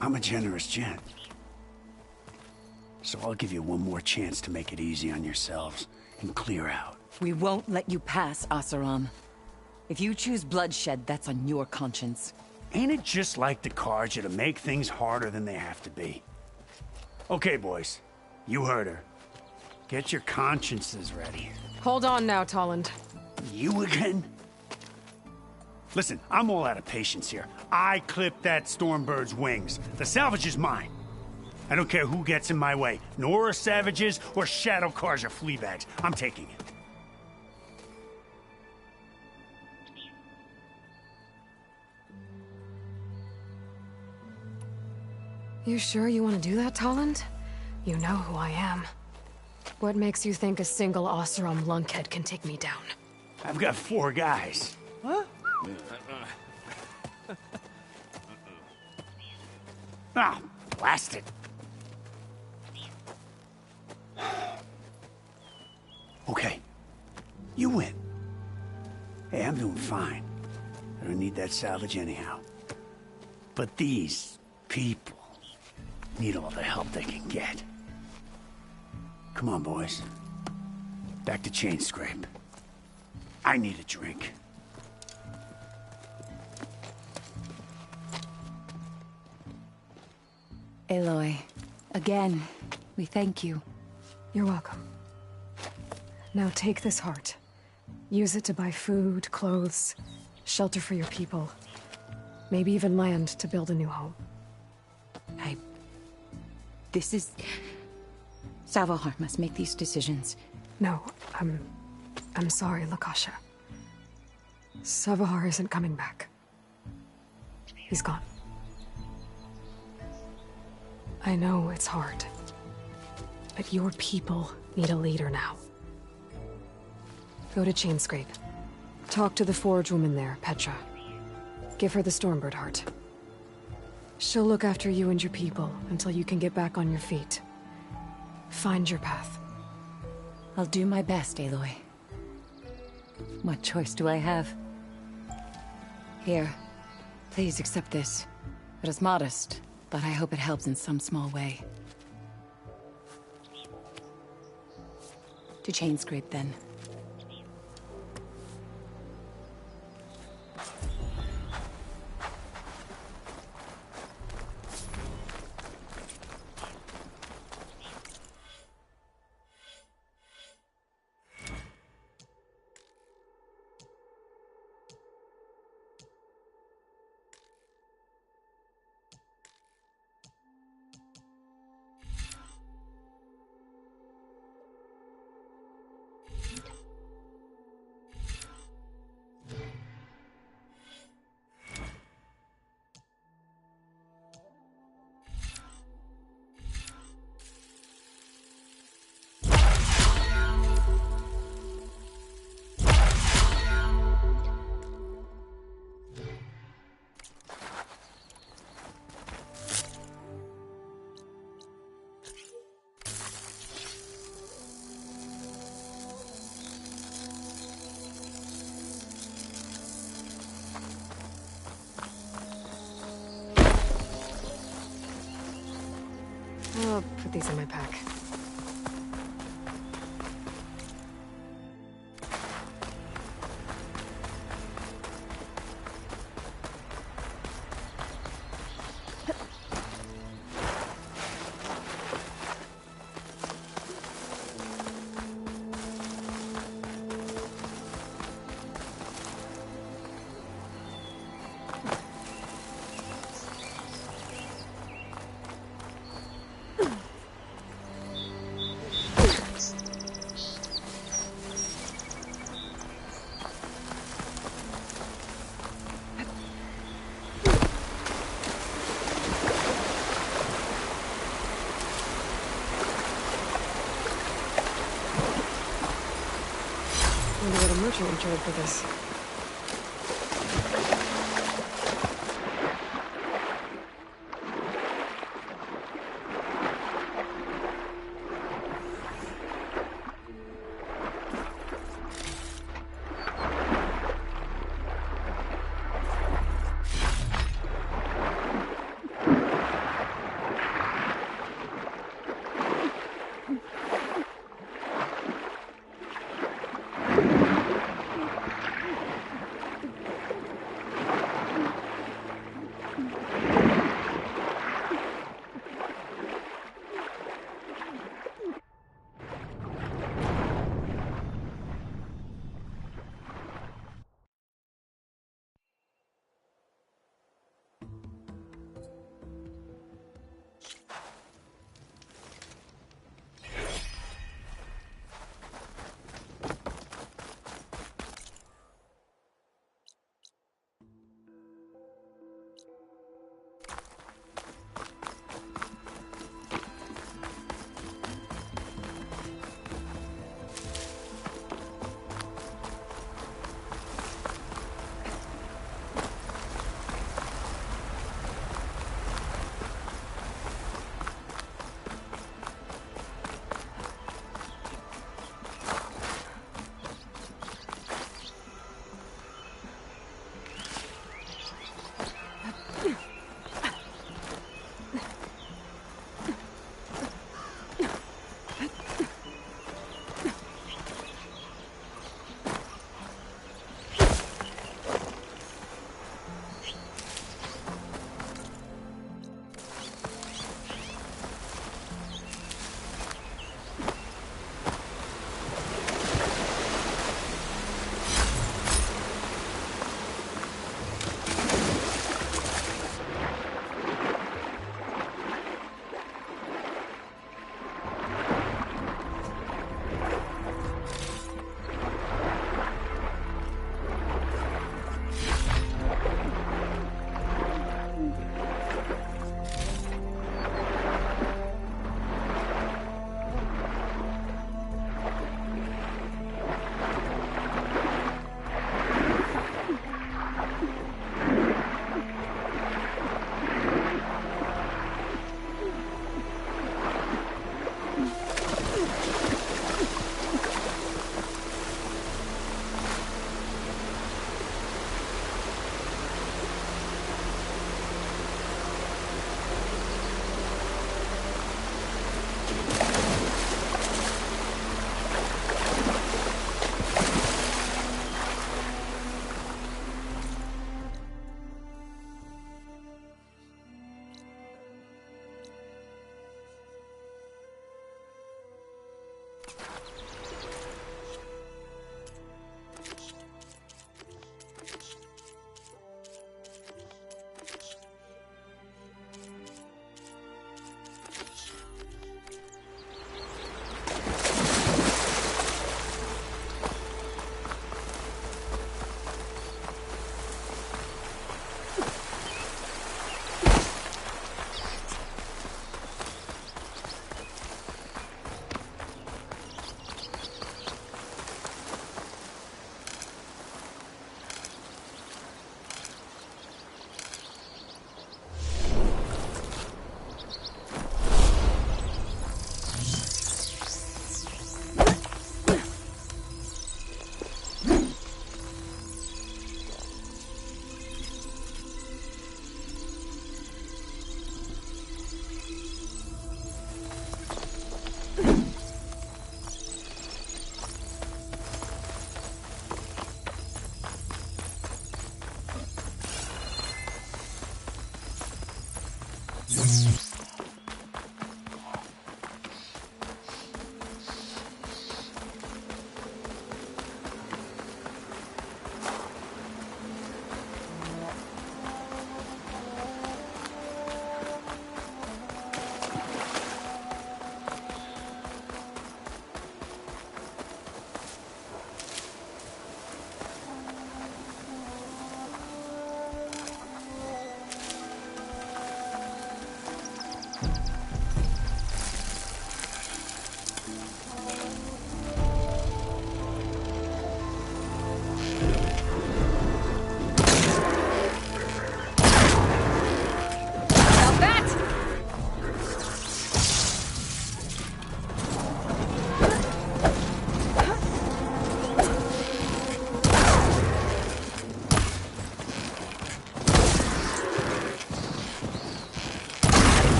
J: I'm a generous gent. So I'll give you one more chance to make it easy on yourselves and clear out.
B: We won't let you pass, Oseram. If you choose bloodshed, that's on your conscience.
J: Ain't it just like the Carja to make things harder than they have to be? Okay, boys. You heard her. Get your consciences ready.
A: Hold on now, Tolland.
J: You again? Listen, I'm all out of patience here. I clipped that Stormbird's wings. The salvage is mine. I don't care who gets in my way. Nora savages or Shadow Carja fleabags. I'm taking it.
A: You sure you want to do that, Tolland? You know who I am. What makes you think a single Oseram lunkhead can take me down?
J: I've got 4 guys.
N: Huh?
J: Ah, blast it. Okay. You win. Hey, I'm doing fine. I don't need that salvage anyhow. But these people need all the help they can get. Come on, boys. Back to Chain Scrape. I need a drink.
B: Aloy, again, we thank you.
A: You're welcome. Now take this heart. Use it to buy food, clothes, shelter for your people. Maybe even land to build a new home.
B: This is... Savahar must make these decisions.
A: No, I'm sorry, Lakasha. Savahar isn't coming back. He's gone. I know it's hard, but your people need a leader now. Go to Chainscrape. Talk to the Forge woman there, Petra. Give her the Stormbird heart. She'll look after you and your people until you can get back on your feet. Find your path.
B: I'll do my best, Aloy. What choice do I have? Here, please accept this. It is modest, but I hope it helps in some small way. To Chainscrape, then.
A: these in my pack. I wonder what a merchant would charge for this.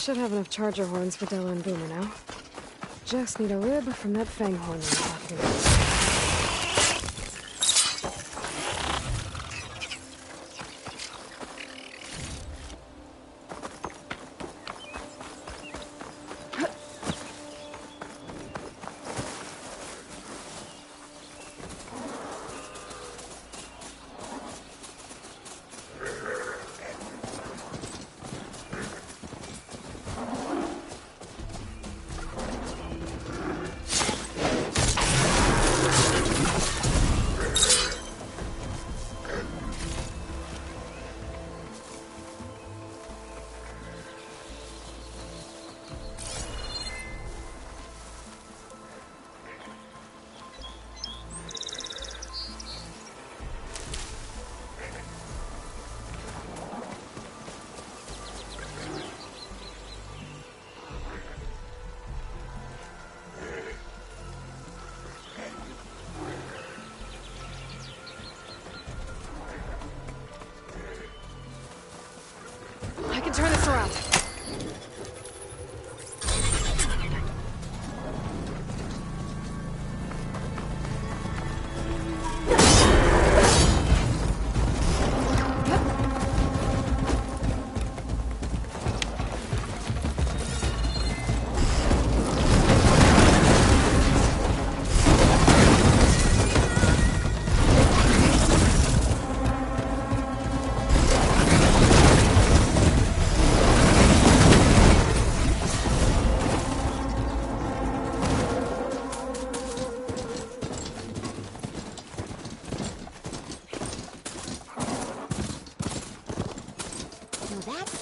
A: Should have enough charger horns for Della and Boomer now. Just need a rib from that fang horn we were talking about. I can turn this around.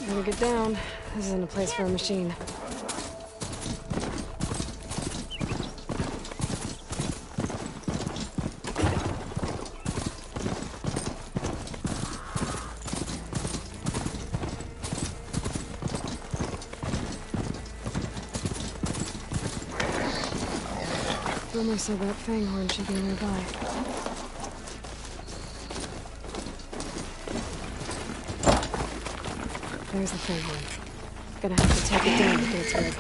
A: Gotta get down. This isn't a place for a machine. Boomer said that fanghorn should be nearby. There's the fanghorn. Gonna have to take it down to get its rib.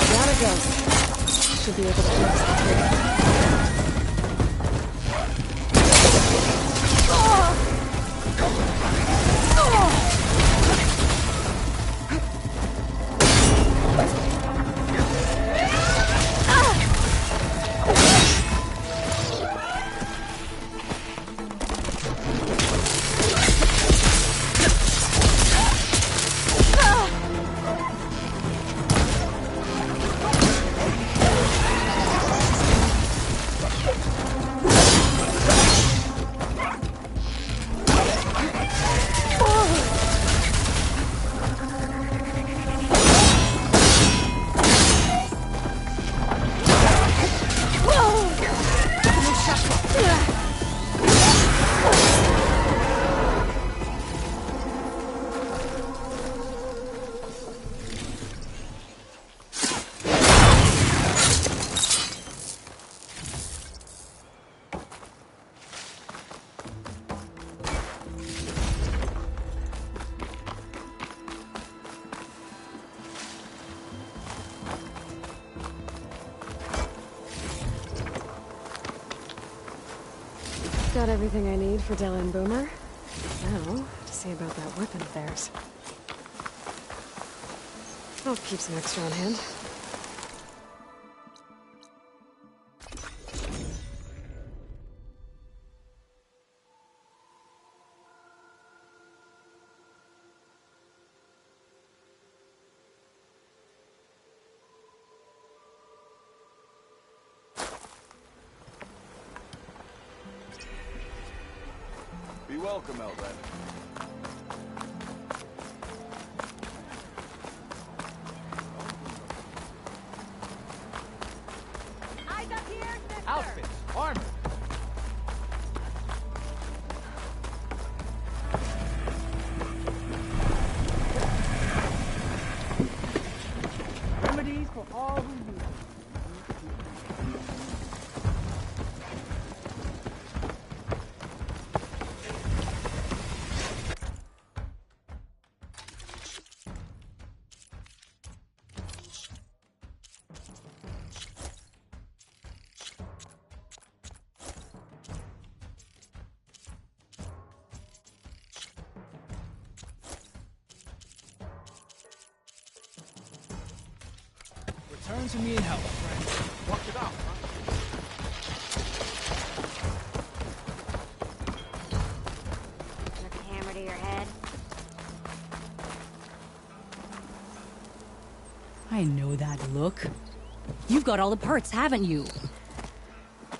A: Down it goes. Should be able to fix the trigger. Got everything I need for Della and Boomer. Now, to see about that weapon of theirs. I'll keep some extra on hand.
P: Be welcome, Outlander.
D: Eyes up here, sister.
I: Outfits, armor. Return to me in health, friend.
K: Watch it out, huh?
Q: Took a hammer to your head?
L: I know that look. You've got all the parts, haven't you?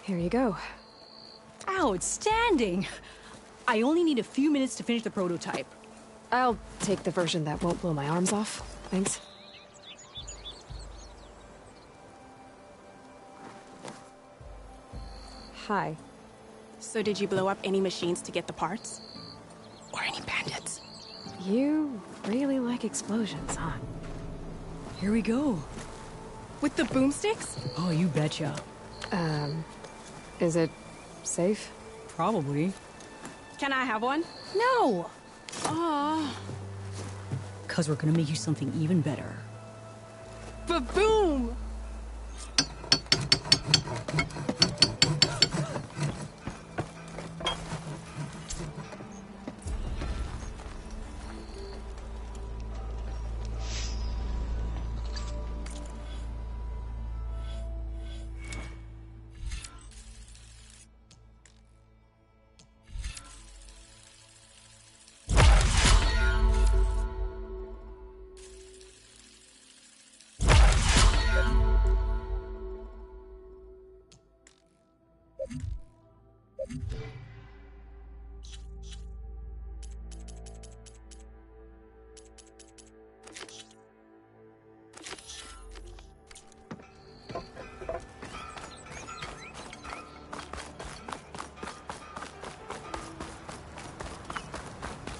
A: Here you go.
L: Outstanding! I only need a few minutes to finish the prototype.
A: I'll take the version that won't blow my arms off. Thanks. Hi.
N: So did you blow up any machines to get the parts? Or any bandits?
A: You really like explosions, huh?
L: Here we go.
N: With the boomsticks?
L: Oh, you betcha.
A: Is it safe?
L: Probably.
N: Can I have one?
L: No!
N: Aw.
L: 'Cause we're gonna make you something even better.
N: Ba-boom!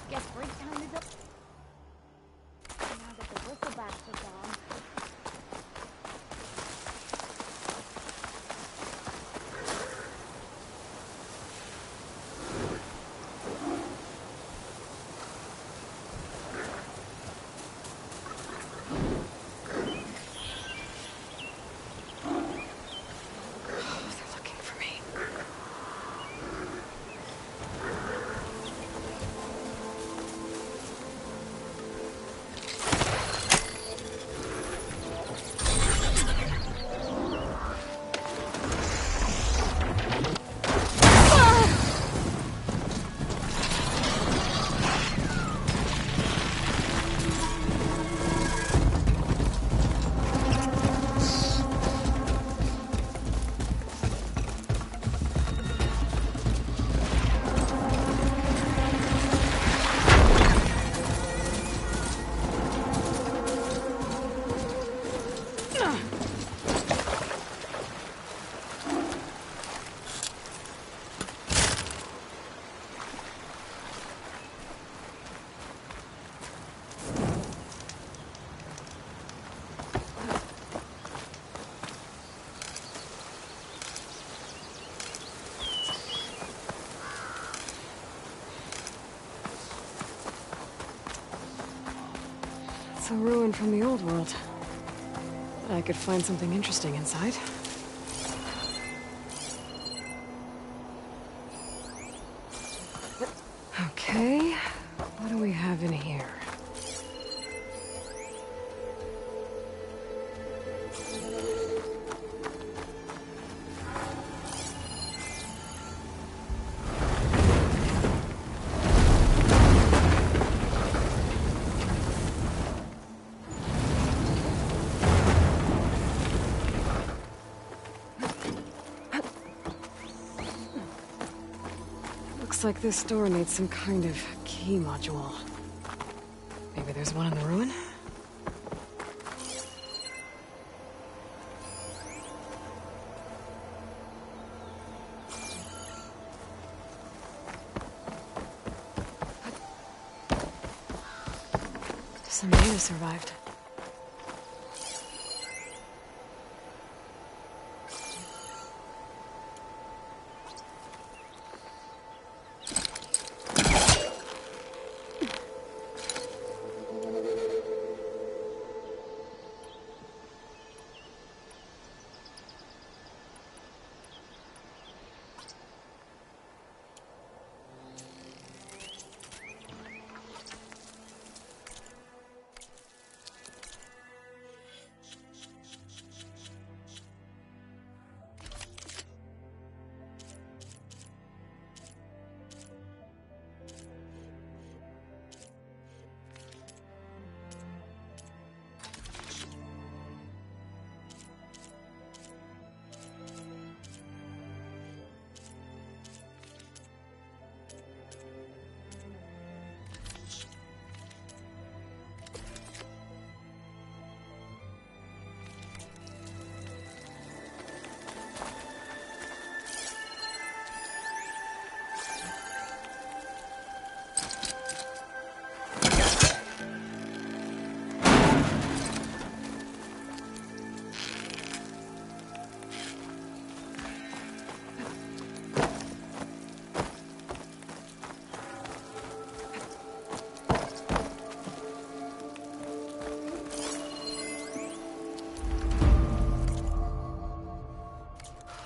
Q: Guess break time is up. Now that the bristlebacks are gone.
A: They're looking for me. It's a ruin from the old world. I could find something interesting inside. Okay, what do we have in here? Looks like this door needs some kind of key module. Maybe there's one in the ruin? Some native survived.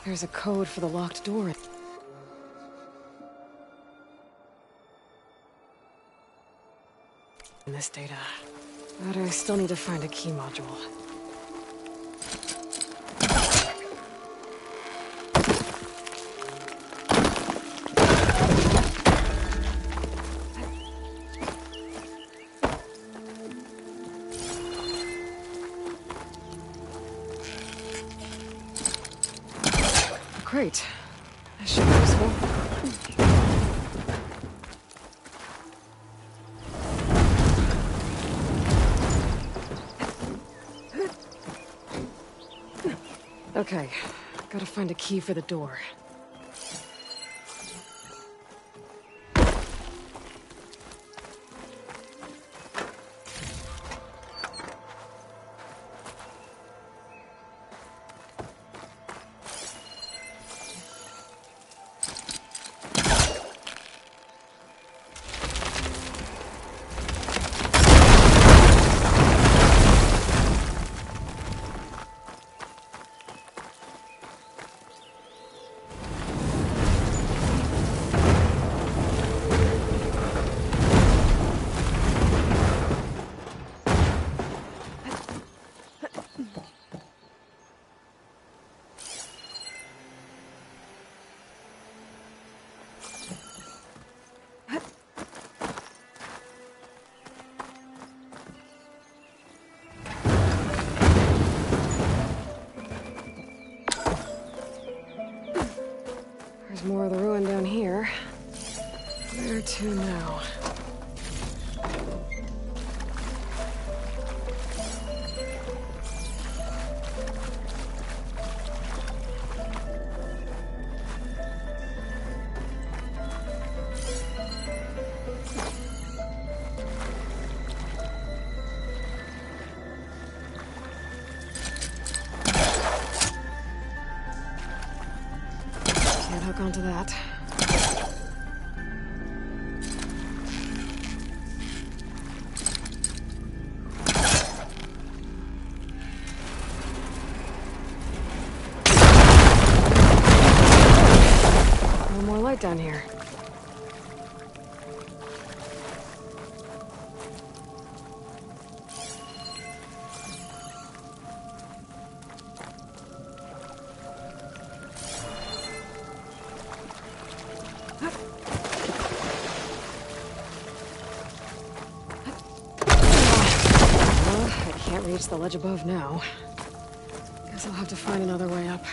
A: There's a code for the locked door. In this data. But I still need to find a key module. Great. That should be useful. Okay, gotta find a key for the door. There's more of the ruin down here. Where to now? Can't hook onto that. No more light down here. Can't reach the ledge above now. Guess I'll have to find another way up.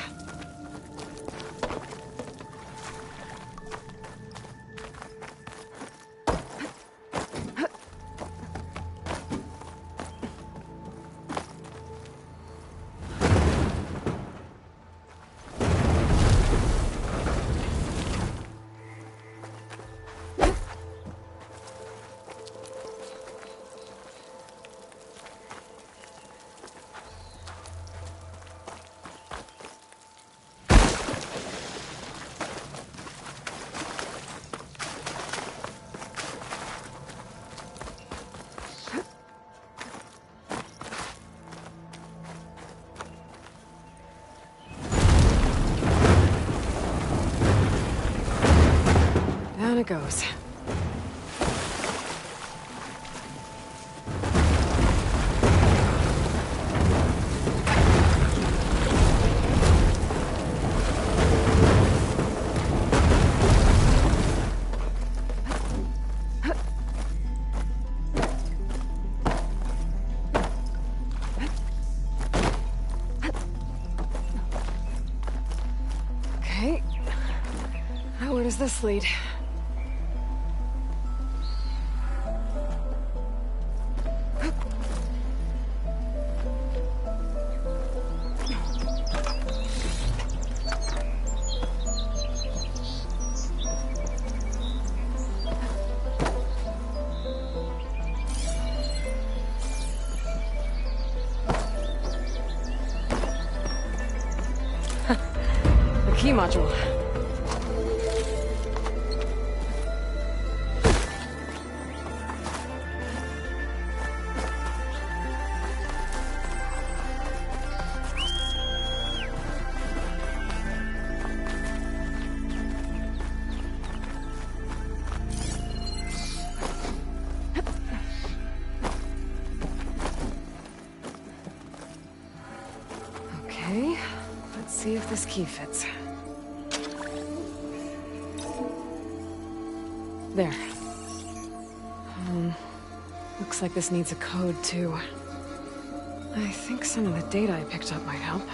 A: Down it goes. Okay. Now where does this lead? The key module. Let's see if this key fits. There. Looks like this needs a code, too. I think some of the data I picked up might help.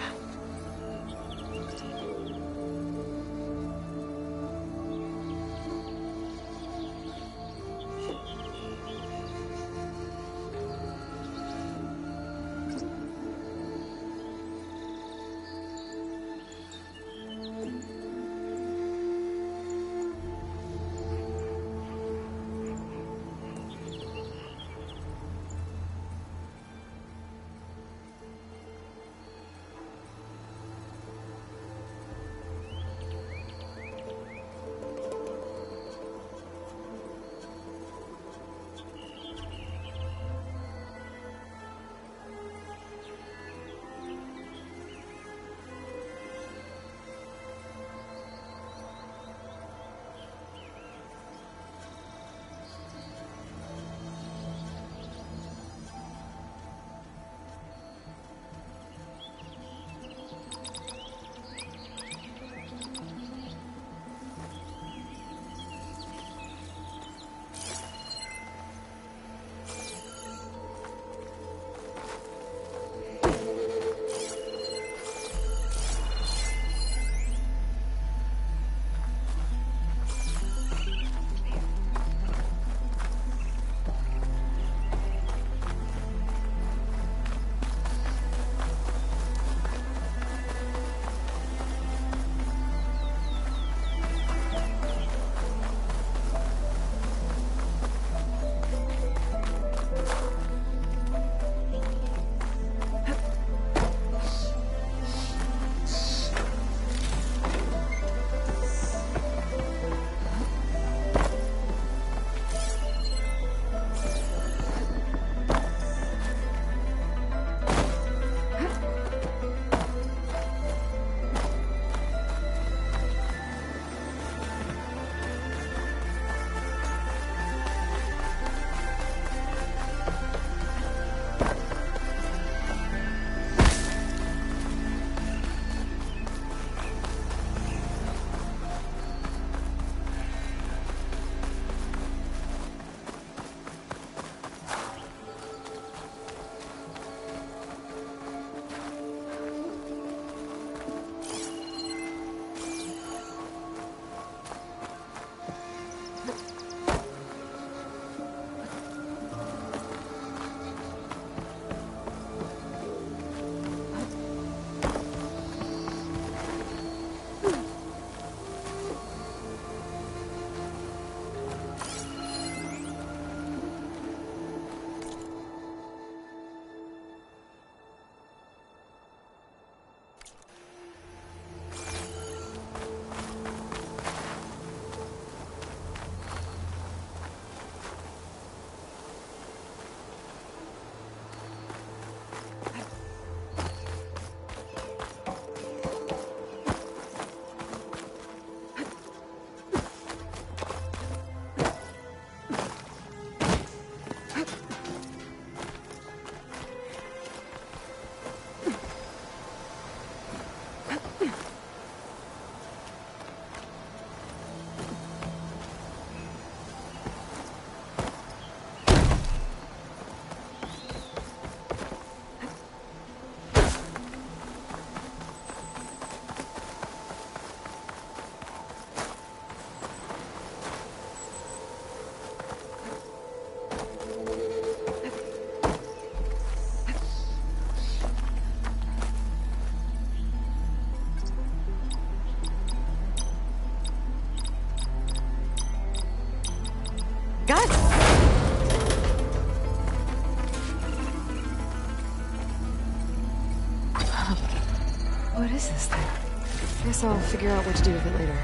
A: What is this thing? Guess I'll figure out what to do with it later.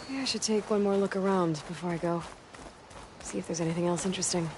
A: Maybe I should take one more look around before I go. See if there's anything else interesting.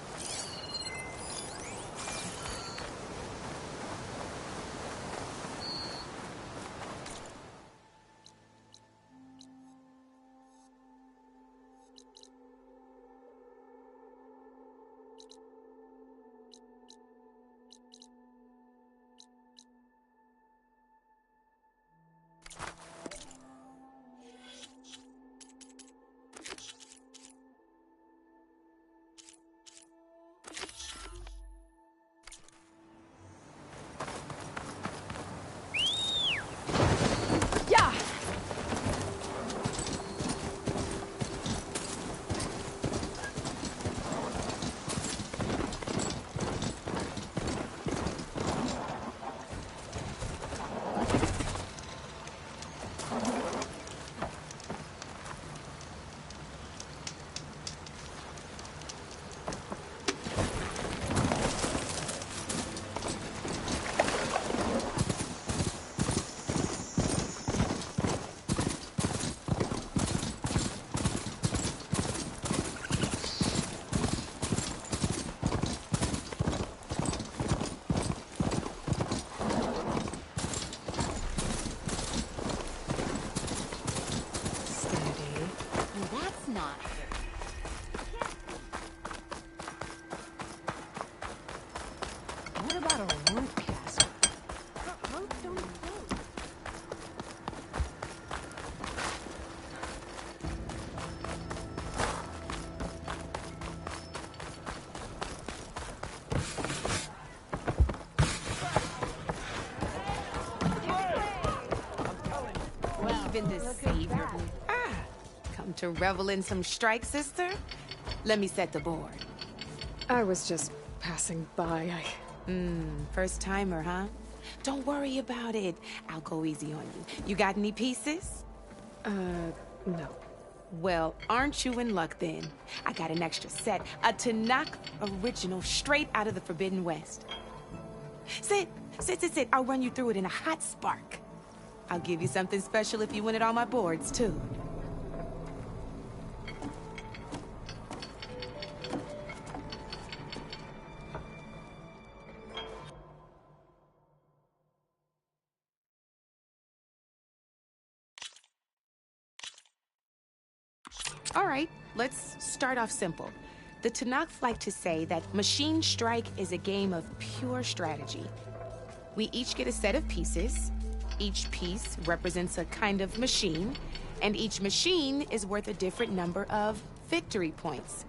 B: What about a rope castle? Ropes don't float.
R: Even the savior. Come to revel in some strike, sister? Let me set the board.
A: I was just passing by.
R: First timer, huh? Don't worry about it. I'll go easy on you. You got any pieces?
A: No.
R: Well, aren't you in luck then? I got an extra set, a Tanakh original straight out of the Forbidden West. Sit. I'll run you through it in a hot spark. I'll give you something special if you win it on my boards, too. All right, let's start off simple. The Tanakh like to say that Machine Strike is a game of pure strategy. We each get a set of pieces. Each piece represents a kind of machine, and each machine is worth a different number of victory points.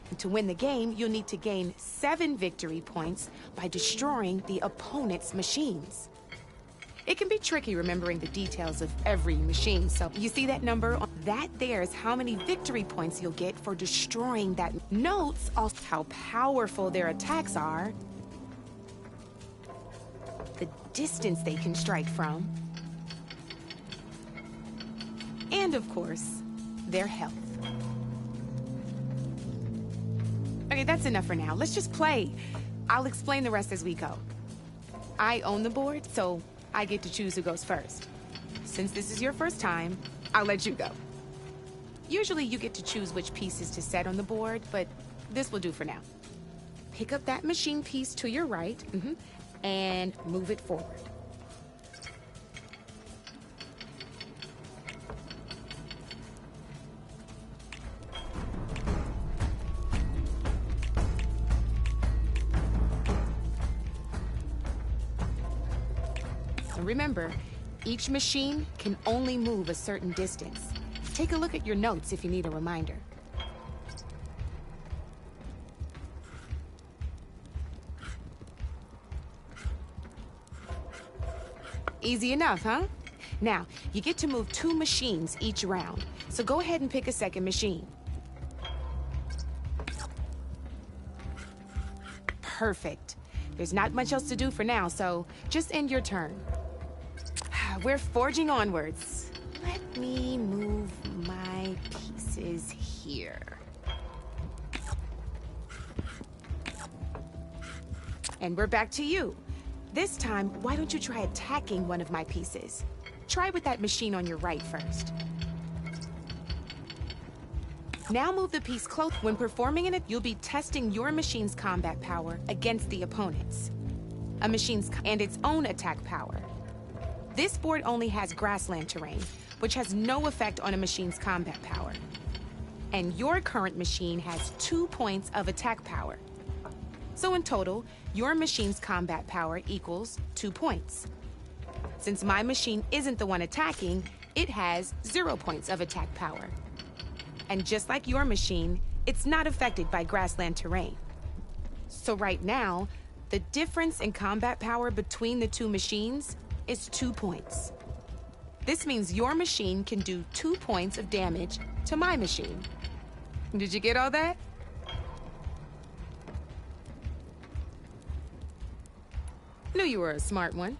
R: And to win the game, you'll need to gain 7 victory points by destroying the opponent's machines. It can be tricky remembering the details of every machine, so you see that number? That there is how many victory points you'll get for destroying that. Notes also how powerful their attacks are, the distance they can strike from, and of course, their health. Okay, that's enough for now. Let's just play. I'll explain the rest as we go. I own the board, so I get to choose who goes first. Since this is your first time, I'll let you go. Usually you get to choose which pieces to set on the board, but this will do for now. Pick up that machine piece to your right, and move it forward. So remember, each machine can only move a certain distance. Take a look at your notes if you need a reminder. Easy enough, huh? Now, you get to move 2 machines each round, so go ahead and pick a second machine. Perfect. There's not much else to do for now, so just end your turn. we're forging onwards. Let me move my pieces here. And we're back to you. This time, why don't you try attacking one of my pieces? Try with that machine on your right first. Now move the piece close. When performing in it, you'll be testing your machine's combat power against the opponent's. A machine's and its own attack power. This board only has grassland terrain, which has no effect on a machine's combat power. And your current machine has 2 points of attack power. So in total, your machine's combat power equals 2 points. Since my machine isn't the one attacking, it has 0 points of attack power. And just like your machine, it's not affected by grassland terrain. So right now, the difference in combat power between the two machines is 2 points. This means your machine can do 2 points of damage to my machine. Did you get all that? Knew you were a smart one.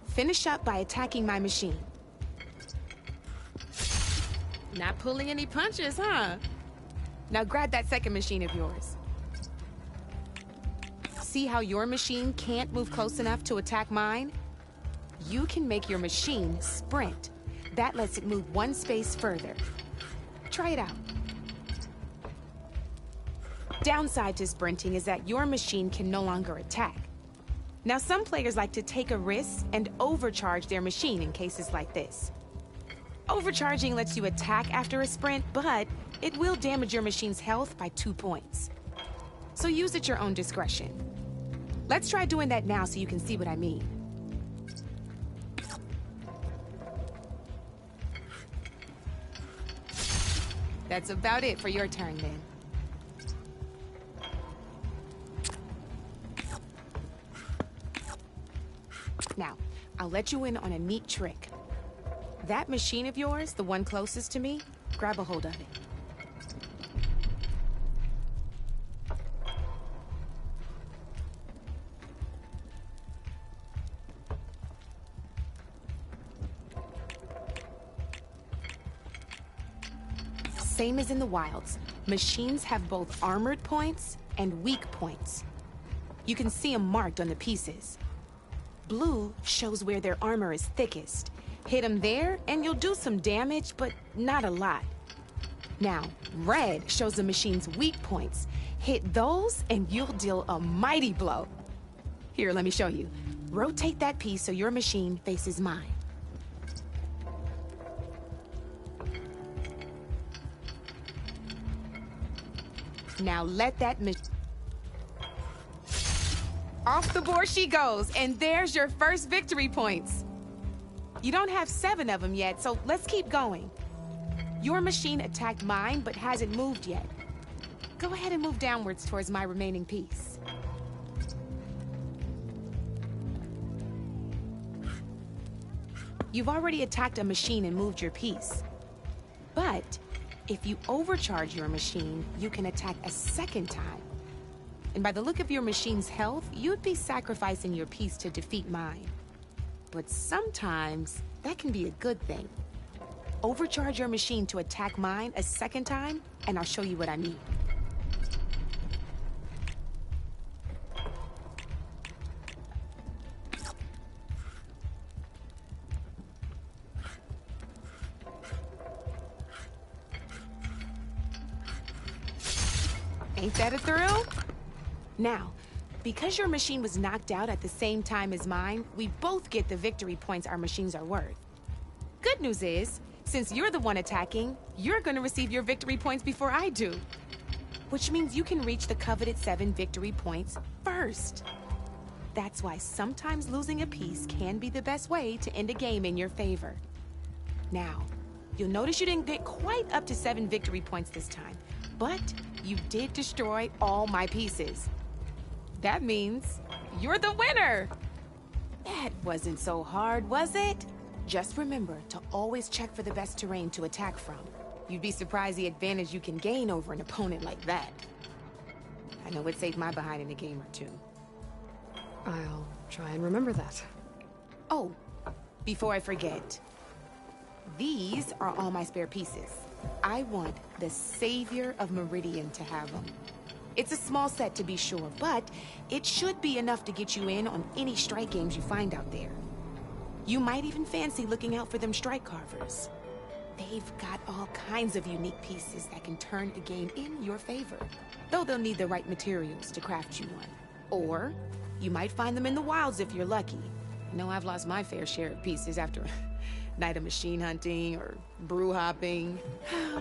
R: Finish up by attacking my machine. Not pulling any punches, huh? Now grab that second machine of yours. See how your machine can't move close enough to attack mine? You can make your machine sprint. That lets it move 1 space further. Try it out. Downside to sprinting is that your machine can no longer attack. Now, some players like to take a risk and overcharge their machine in cases like this. Overcharging lets you attack after a sprint, but it will damage your machine's health by 2 points. So use at your own discretion. Let's try doing that now so you can see what I mean. That's about it for your turn, then. Now, I'll let you in on a neat trick. That machine of yours, the one closest to me, grab a hold of it. Same as in the wilds, machines have both armored points and weak points. You can see them marked on the pieces. Blue shows where their armor is thickest. Hit them there, and you'll do some damage, but not a lot. Now, red shows the machine's weak points. Hit those, and you'll deal a mighty blow. Here, let me show you. Rotate that piece so your machine faces mine. Now let that off the board she goes, and there's your first victory points. You don't have 7 of them yet, so let's keep going. Your machine attacked mine, but hasn't moved yet. Go ahead and move downwards towards my remaining piece. You've already attacked a machine and moved your piece. But if you overcharge your machine, you can attack a second time. And by the look of your machine's health, you'd be sacrificing your piece to defeat mine. But sometimes, that can be a good thing. Overcharge your machine to attack mine a second time, and I'll show you what I mean. Ain't that a thrill? Now, because your machine was knocked out at the same time as mine, we both get the victory points our machines are worth. Good news is, since you're the one attacking, you're gonna receive your victory points before I do. Which means you can reach the coveted 7 victory points first. That's why sometimes losing a piece can be the best way to end a game in your favor. Now, you'll notice you didn't get quite up to 7 victory points this time, but you did destroy all my pieces. That means you're the winner! That wasn't so hard, was it? Just remember to always check for the best terrain to attack from. You'd be surprised the advantage you can gain over an opponent like that. I know it saved my behind in a game or two.
A: I'll try and remember that.
R: Oh, before I forget. These are all my spare pieces. I want the Savior of Meridian to have them. It's a small set to be sure, but it should be enough to get you in on any strike games you find out there. You might even fancy looking out for them strike carvers. They've got all kinds of unique pieces that can turn a game in your favor, though they'll need the right materials to craft you one. Or you might find them in the wilds if you're lucky. I know I've lost my fair share of pieces after a night of machine hunting or brew hopping.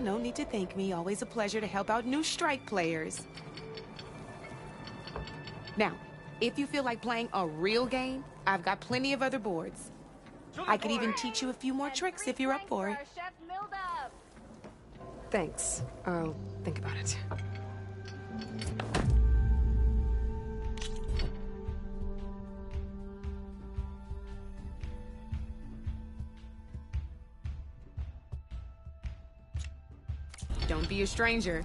R: No need to thank me. Always a pleasure to help out new strike players. Now, if you feel like playing a real game, I've got plenty of other boards. I could even teach you a few more tricks if you're up for it.
A: Thanks. I'll think about it.
R: Don't be a stranger.